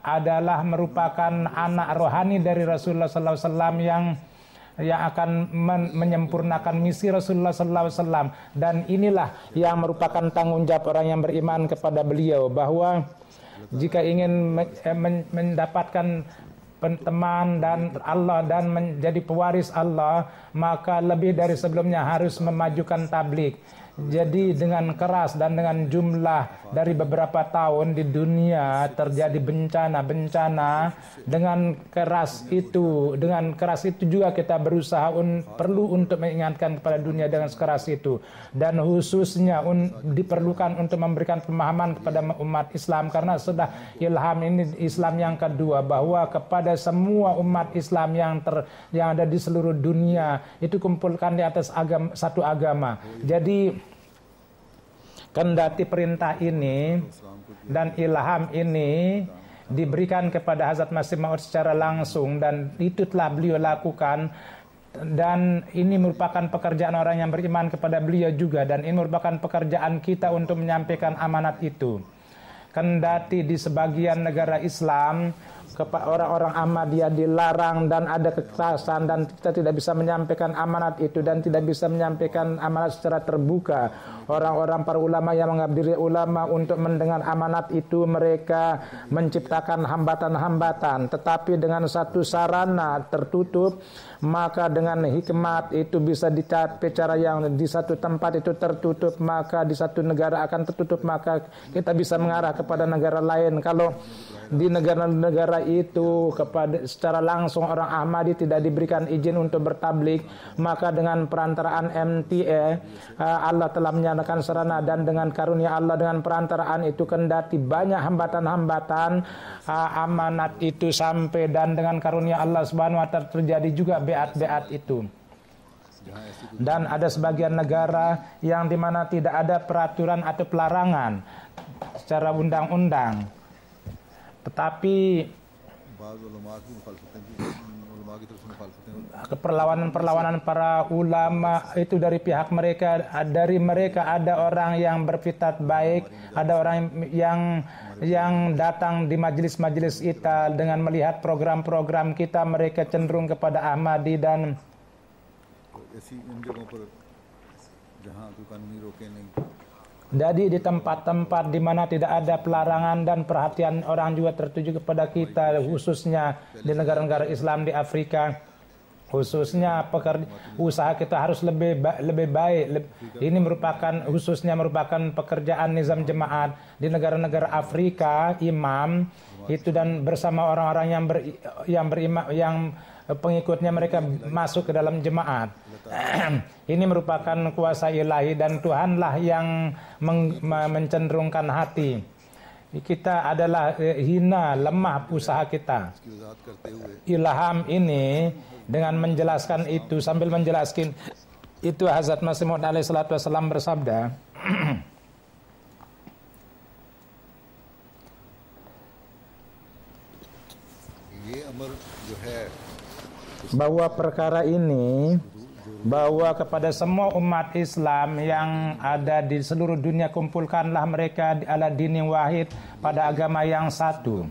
Speaker 3: adalah merupakan anak rohani dari Rasulullah sallallahu alaihi wasallam yang akan menyempurnakan misi Rasulullah sallallahu alaihi wasallam, dan inilah yang merupakan tanggung jawab orang yang beriman kepada beliau, bahwa jika ingin mendapatkan teman dan Allah dan menjadi pewaris Allah, maka lebih dari sebelumnya harus memajukan tabligh. Jadi dengan keras dan dengan jumlah dari beberapa tahun di dunia terjadi bencana-bencana, dengan keras itu juga kita berusaha perlu untuk mengingatkan kepada dunia dengan sekeras itu, dan khususnya diperlukan untuk memberikan pemahaman kepada umat Islam, karena sudah ilham ini Islam yang kedua, bahwa kepada semua umat Islam yang ada di seluruh dunia itu kumpulkan di atas satu agama. Jadi kendati perintah ini dan ilham ini diberikan kepada Hazrat Masih Maud secara langsung, dan itu telah beliau lakukan, dan ini merupakan pekerjaan orang yang beriman kepada beliau juga, dan ini merupakan pekerjaan kita untuk menyampaikan amanat itu. Kendati di sebagian negara Islam orang-orang Ahmadiyah dilarang dan ada kekerasan, dan kita tidak bisa menyampaikan amanat itu dan tidak bisa menyampaikan amanat secara terbuka. Orang-orang para ulama yang menganggap diri ulama untuk mendengar amanat itu, mereka menciptakan hambatan-hambatan, tetapi dengan satu sarana tertutup, maka dengan hikmat itu bisa dicapai. Cara yang di satu tempat itu tertutup, maka di satu negara akan tertutup, maka kita bisa mengarah kepada negara lain. Kalau di negara-negara itu secara langsung orang Ahmadi tidak diberikan izin untuk bertablik, maka dengan perantaraan MTA Allah telah menyatakan sarana, dan dengan karunia Allah dengan perantaraan itu kendati banyak hambatan-hambatan amanat itu sampai, dan dengan karunia Allah Subhanahu wa taala terjadi juga beat-beat itu. Dan ada sebagian negara yang dimana tidak ada peraturan atau pelarangan secara undang-undang, tetapi perlawanan para ulama itu dari pihak mereka, ada orang yang berfitat baik, ada orang yang datang di majelis-majelis kita dengan melihat program-program kita, mereka cenderung kepada Ahmadi, dan jadi di tempat-tempat di mana tidak ada pelarangan dan perhatian orang juga tertuju kepada kita, khususnya di negara-negara Islam di Afrika, khususnya usaha kita harus lebih baik. Ini khususnya merupakan pekerjaan nizam jemaat di negara-negara Afrika, imam itu dan bersama orang-orang yang pengikutnya mereka masuk ke dalam jemaat. Ini merupakan kuasa ilahi, dan Tuhanlah yang mencenderungkan hati. Kita adalah hina, lemah usaha kita. Ilham ini dengan menjelaskan itu, sambil menjelaskan itu, Hazrat Masih Maud alaihi salatu wasallam bersabda, bahwa perkara ini, bahwa kepada semua umat Islam yang ada di seluruh dunia, kumpulkanlah mereka ala dini wahid, pada agama yang satu.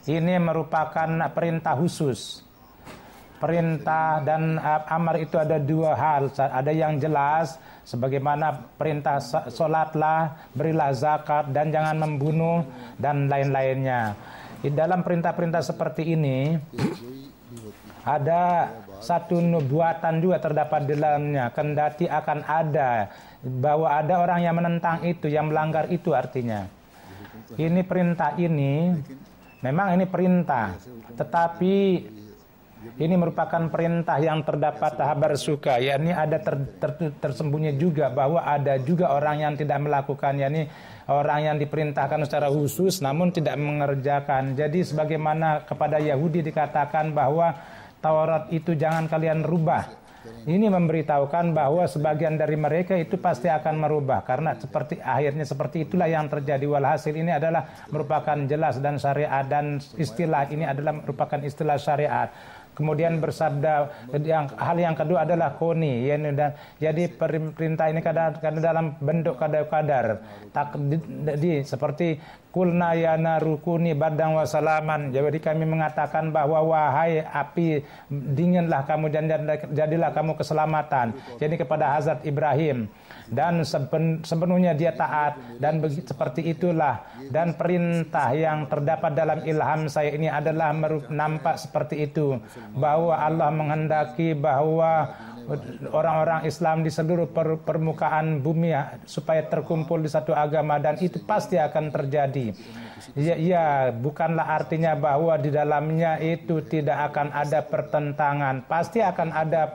Speaker 3: Ini merupakan perintah khusus. Perintah dan amar itu ada dua hal, ada yang jelas sebagaimana perintah sholatlah, berilah zakat, dan jangan membunuh, dan lain-lainnya. Di dalam perintah-perintah seperti ini ada satu nubuatan juga terdapat di dalamnya, kendati akan ada bahwa ada orang yang menentang itu, yang melanggar itu. Artinya ini perintah ini memang ini perintah, tetapi ini merupakan perintah yang terdapat habar suka, yakni ada tersembunyi juga bahwa ada juga orang yang tidak melakukan, yakni orang yang diperintahkan secara khusus namun tidak mengerjakan. Jadi sebagaimana kepada Yahudi dikatakan bahwa Taurat itu jangan kalian rubah. Ini memberitahukan bahwa sebagian dari mereka itu pasti akan merubah, karena akhirnya seperti itulah yang terjadi. Walhasil ini adalah merupakan jelas dan syariat, dan istilah ini adalah merupakan istilah syariat. Kemudian bersabda, hal yang kedua adalah koni, jadi perintah ini kadang dalam bentuk kadar-kadar, seperti kulna ya narukuni badang wasalaman. Jadi kami mengatakan bahwa wahai api, dinginlah kamu dan jadilah kamu keselamatan. Jadi kepada Hazrat Ibrahim, dan sepenuhnya dia taat, dan seperti itulah. Dan perintah yang terdapat dalam ilham saya ini adalah nampak seperti itu, bahwa Allah menghendaki bahwa orang-orang Islam di seluruh permukaan bumi supaya terkumpul di satu agama, dan itu pasti akan terjadi. Ya, bukanlah artinya bahwa di dalamnya itu tidak akan ada pertentangan. Pasti akan ada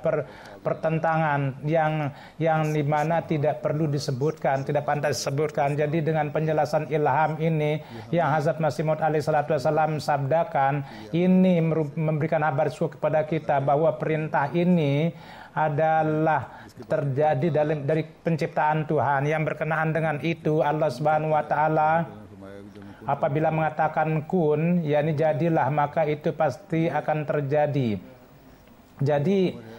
Speaker 3: pertentangan yang dimana tidak perlu disebutkan, tidak pantas disebutkan. Jadi dengan penjelasan ilham ini yang Hazrat Masih Maud alaihi salatu wasallam sabdakan, ini memberikan kabar kepada kita bahwa perintah ini adalah terjadi dari penciptaan Tuhan. Yang berkenaan dengan itu, Allah Subhanahu wa taala apabila mengatakan kun, yakni jadilah, maka itu pasti akan terjadi. Jadi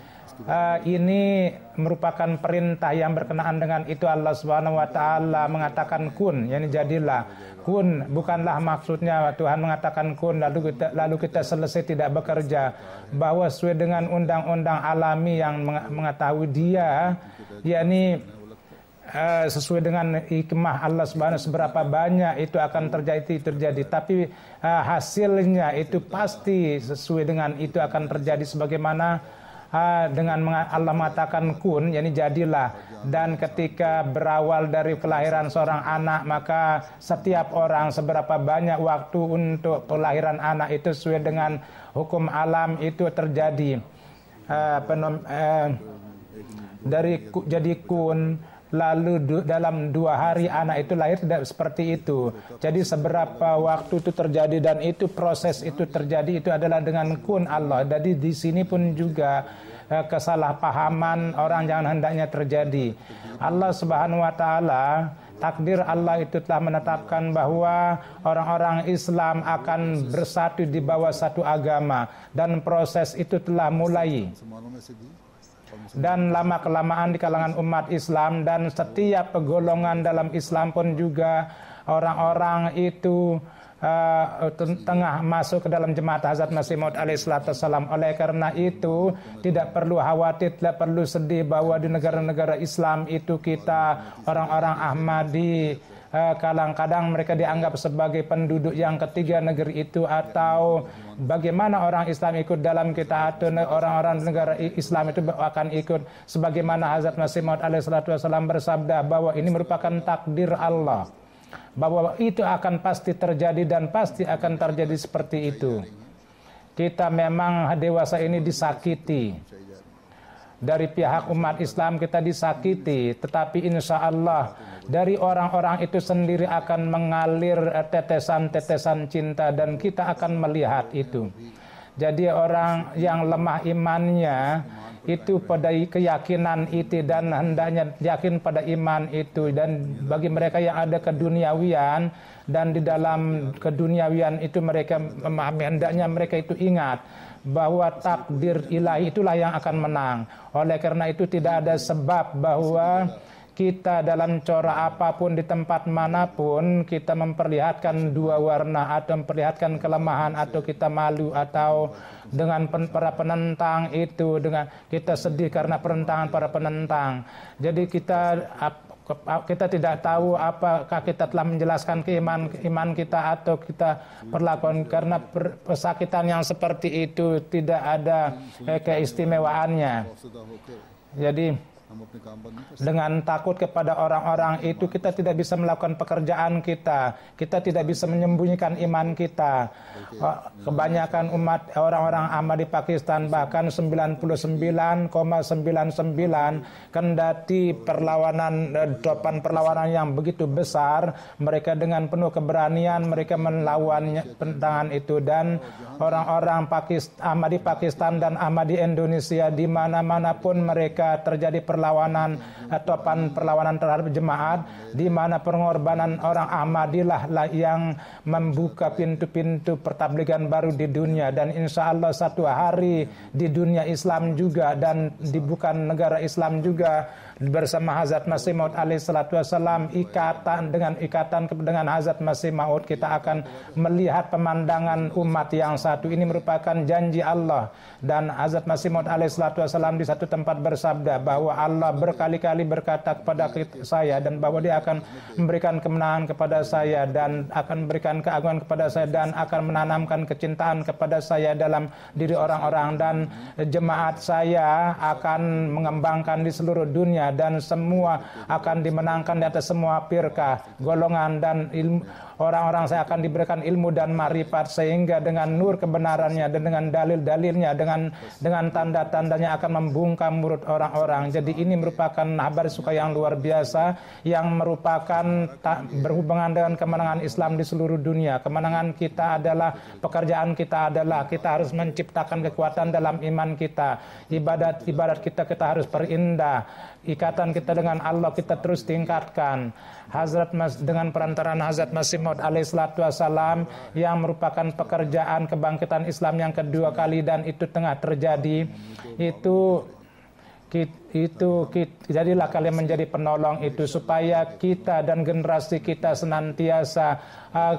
Speaker 3: ini merupakan perintah yang berkenaan dengan itu. Allah Subhanahu wa taala mengatakan kun, yakni jadilah. Kun bukanlah maksudnya Tuhan mengatakan kun lalu kita selesai tidak bekerja, bahwa sesuai dengan undang-undang alami yang mengetahui dia, yakni sesuai dengan hikmah Allah Subhanahu seberapa banyak itu akan terjadi, tapi hasilnya itu pasti sesuai dengan itu akan terjadi, sebagaimana dengan Allah mengatakan kun, yakni jadilah. Dan ketika berawal dari kelahiran seorang anak, maka setiap orang seberapa banyak waktu untuk kelahiran anak itu sesuai dengan hukum alam itu terjadi. Jadi kun, lalu dalam 2 hari anak itu lahir, tidak seperti itu. Jadi seberapa waktu itu terjadi dan itu proses itu terjadi, itu adalah dengan kun Allah. Jadi di sini pun juga kesalahpahaman orang jangan hendaknya terjadi. Allah Subhanahu wa taala, takdir Allah itu telah menetapkan bahwa orang-orang Islam akan bersatu di bawah satu agama, dan proses itu telah mulai. Dan lama-kelamaan di kalangan umat Islam dan setiap golongan dalam Islam pun juga orang-orang itu tengah masuk ke dalam jemaat Hazrat Masih Maud alaihi salatu wasallam. Oleh karena itu tidak perlu khawatir, tidak perlu sedih bahwa di negara-negara Islam itu kita orang-orang Ahmadi kadang-kadang mereka dianggap sebagai penduduk yang ketiga negeri itu, atau bagaimana orang Islam ikut dalam kita, atau orang-orang negara Islam itu akan ikut, sebagaimana Hazrat Masih Maud alaihi salatu wasallam bersabda bahwa ini merupakan takdir Allah, bahwa itu akan pasti terjadi dan pasti akan terjadi seperti itu. Kita memang dewasa ini disakiti dari pihak umat Islam, kita disakiti, tetapi insya Allah dari orang-orang itu sendiri akan mengalir tetesan-tetesan cinta, dan kita akan melihat itu. Jadi orang yang lemah imannya itu pada keyakinan itu, dan hendaknya yakin pada iman itu. Dan bagi mereka yang ada keduniawian, dan di dalam keduniawian itu mereka memahami, hendaknya mereka itu ingat bahwa takdir ilahi itulah yang akan menang. Oleh karena itu tidak ada sebab bahwa kita dalam corak apapun di tempat manapun kita memperlihatkan dua warna atau memperlihatkan kelemahan atau kita malu atau dengan para penentang itu, dengan kita sedih karena penentangan para penentang. Jadi kita tidak tahu apakah kita telah menjelaskan iman kita atau kita perlakuan, karena pesakitan yang seperti itu tidak ada keistimewaannya. Jadi dengan takut kepada orang-orang itu kita tidak bisa melakukan pekerjaan kita tidak bisa menyembunyikan iman kita. Kebanyakan umat orang-orang Ahmadi Pakistan, bahkan 99,99 kendati topan perlawanan yang begitu besar, mereka dengan penuh keberanian mereka melawan penentangan itu. Dan orang-orang Ahmadi Pakistan dan Ahmadi Indonesia di mana-mana pun mereka terjadi perlawanan terhadap jemaat, di mana pengorbanan orang Ahmadilah yang membuka pintu-pintu pertabligan baru di dunia. Dan insya Allah satu hari di dunia Islam juga dan di bukan negara Islam juga, bersama Hazrat Masih Maud alaihi salatu wassalam, ikatan dengan Hazrat Masih Maud, kita akan melihat pemandangan umat yang satu. Ini merupakan janji Allah. Dan Hazrat Masih Maud alaihi salatu wassalam di satu tempat bersabda bahwa Allah berkali-kali berkata kepada saya dan bahwa Dia akan memberikan kemenangan kepada saya dan akan memberikan keagungan kepada saya dan akan menanamkan kecintaan kepada saya dalam diri orang-orang, dan jemaat saya akan mengembangkan di seluruh dunia dan semua akan dimenangkan di atas semua firqah, golongan, dan ilmu. Orang-orang saya akan diberikan ilmu dan ma'rifat, sehingga dengan nur kebenarannya dan dengan dalil-dalilnya, dengan tanda-tandanya akan membungkam mulut orang-orang. Jadi ini merupakan kabar suka yang luar biasa yang merupakan berhubungan dengan kemenangan Islam di seluruh dunia. Kemenangan kita adalah, pekerjaan kita adalah kita harus menciptakan kekuatan dalam iman kita. Ibadat kita harus perindah. Ikatan kita dengan Allah kita terus tingkatkan. Dengan perantaraan Hazrat Masih Maud alaihi salatu wassalam yang merupakan pekerjaan kebangkitan Islam yang kedua kali dan itu tengah terjadi, jadilah kalian menjadi penolong itu, supaya kita dan generasi kita senantiasa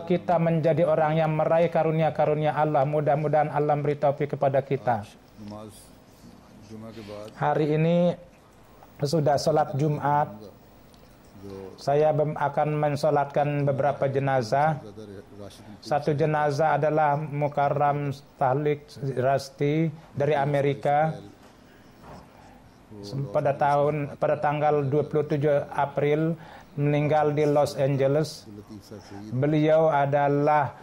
Speaker 3: kita menjadi orang yang meraih karunia-karunia Allah. Mudah-mudahan Allah beri taufik kepada kita. Hari ini sudah sholat Jumat. Saya akan mensolatkan beberapa jenazah. Satu jenazah adalah Mukarram Tahlik Rasti dari Amerika. Pada tanggal 27 April meninggal di Los Angeles. Beliau adalah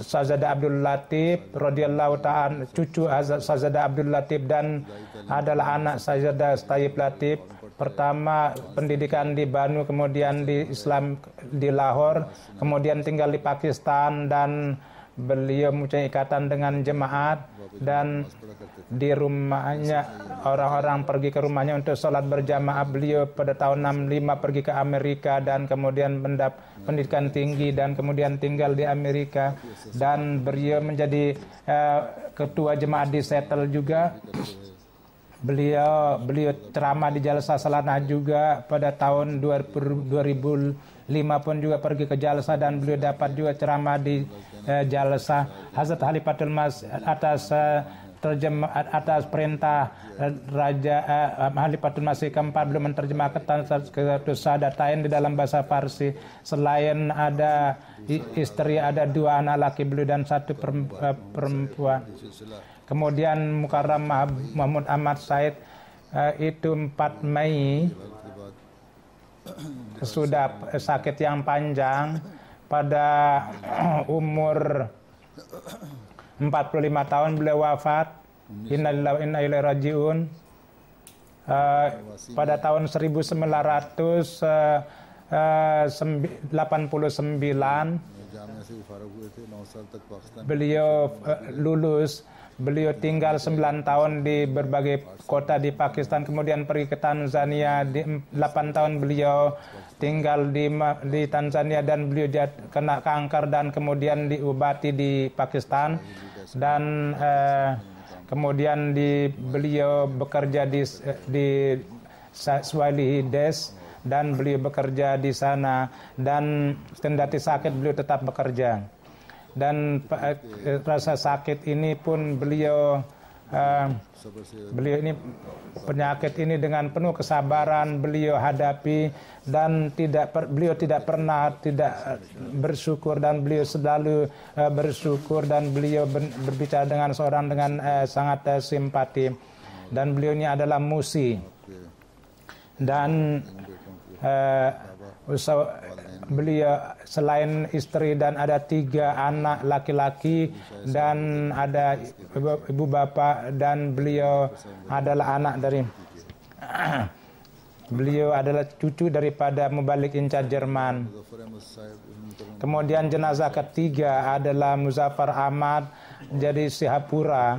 Speaker 3: Sazadah Abdul Latif radhiyallahu ta'ala, cucu Sazadah Abdul Latif, dan adalah anak Sazadah Tayyib Latif. Pertama pendidikan di Banu, kemudian di Islam di Lahore, kemudian tinggal di Pakistan, dan beliau mempunyai ikatan dengan jemaat, dan di rumahnya orang-orang pergi ke rumahnya untuk sholat berjamaah. Beliau pada tahun 65 pergi ke Amerika dan kemudian mendapat pendidikan tinggi dan kemudian tinggal di Amerika, dan beliau menjadi ketua jemaat di Seattle juga. Beliau ceramah di Jalsa Salanah juga pada tahun 2005 pun juga pergi ke Jalsa, dan beliau dapat juga ceramah di Jalsa. Hazrat Khalifatul Masih atas perintah Raja Khalifatul Masih keempat, beliau menerjemahkan Sadatain di dalam bahasa Farsi. Selain ada istri, ada dua anak laki beliau dan satu perempuan. Kemudian Mukarram Mahmud Ahmad Said itu 4 Mei sudah sakit yang panjang pada umur 45 tahun beliau wafat. Innalillahi wa inna ilaihi rajiun. Pada tahun 1989 beliau lulus. Beliau tinggal 9 tahun di berbagai kota di Pakistan, kemudian pergi ke Tanzania. Di 8 tahun beliau tinggal di Tanzania, dan beliau kena kanker dan kemudian diobati di Pakistan. Dan kemudian beliau bekerja di Swahili Desk, dan beliau bekerja di sana, dan kendati sakit beliau tetap bekerja. Dan rasa sakit ini pun beliau ini penyakit ini dengan penuh kesabaran beliau hadapi, dan beliau tidak pernah tidak bersyukur, dan beliau selalu bersyukur, dan beliau berbicara dengan seorang dengan sangat simpati, dan beliau ini adalah musi, dan beliau selain istri dan ada 3 anak laki-laki dan ada ibu bapak, dan beliau adalah anak dari beliau adalah cucu daripada Mubalik Inca Jerman. Kemudian jenazah ketiga adalah Muzaffar Ahmad dari Sihapura.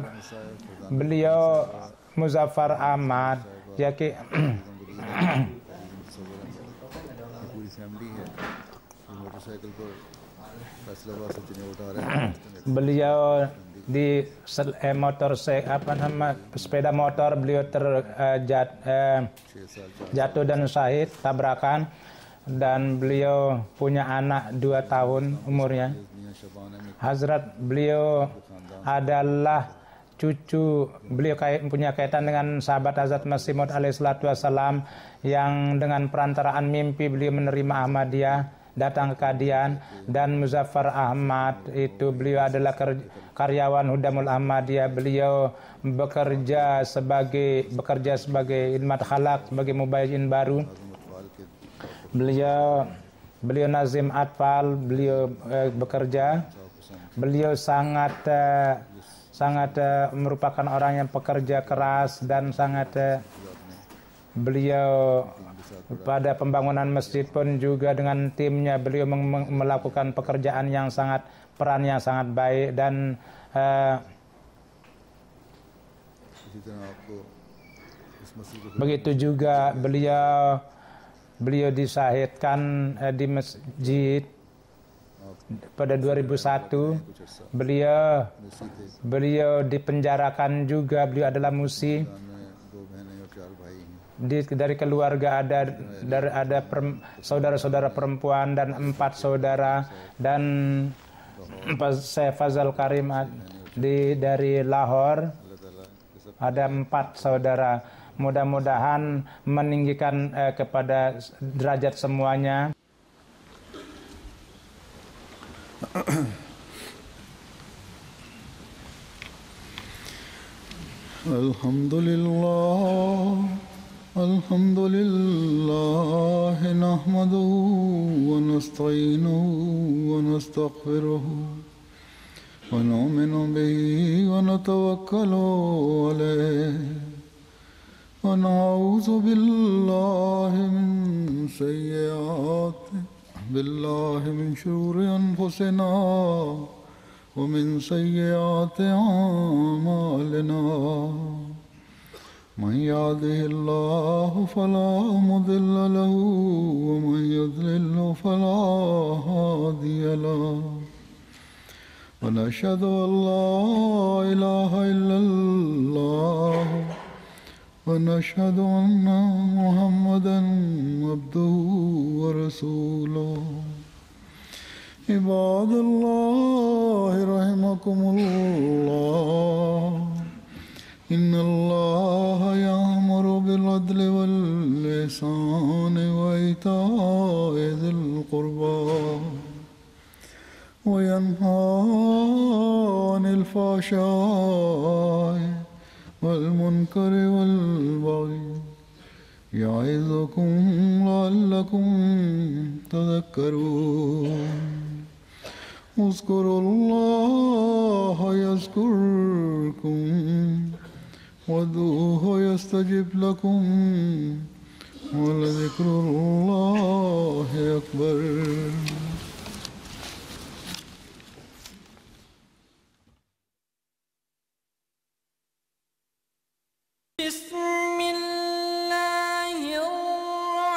Speaker 3: Beliau Muzaffar Ahmad beliau di sepeda motor beliau jatuh dan syahid tabrakan, dan beliau punya anak 2 tahun umurnya. Hazrat beliau adalah cucu, beliau punya kaitan dengan sahabat Hazrat Masih Maud alaihissalatu wassalam, yang dengan perantaraan mimpi beliau menerima Ahmadiyah, datang ke Qadian. Dan Muzaffar Ahmad itu beliau adalah karyawan Hudamul Ahmadiyah. Beliau bekerja sebagai idmat khalaq, sebagai mubayyin baru. Beliau nazim atfal, beliau bekerja. Beliau sangat merupakan orang yang pekerja keras, dan sangat beliau pada pembangunan masjid pun juga dengan timnya beliau melakukan pekerjaan yang peran yang sangat baik. Dan begitu juga beliau disahidkan di masjid pada 2001. Beliau dipenjarakan juga. Beliau adalah musi. Dari keluarga ada saudara-saudara perempuan dan 4 saudara, dan Syekh Fazal Karim dari Lahore ada 4 saudara. Mudah-mudahan meninggikan kepada derajat semuanya.
Speaker 2: Alhamdulillah nahmaduhu wa nasta'inuhu wa nastaghfiruhu wa nu'minu bihi wa natawakkalu alayhi wa na'udzu billahi min shururi anfusina wa min sayyiati a'malina. من يهده الله فلا مضل له ومن يضلل فلا هادي له ونشهد أن لا إله إلا الله ونشهد أن محمدا عبده ورسوله. عباد الله رحمكم الله إن الله يأمر بالعدل والإحسان وإيتاء ذي القربى وينهى عن الفحشاء والمنكر والبغي يعظكم لعلكم تذكرون. اذكروا الله يذكركم وادعوه يستجب لكم ولذكر الله أكبر.
Speaker 4: بسم الله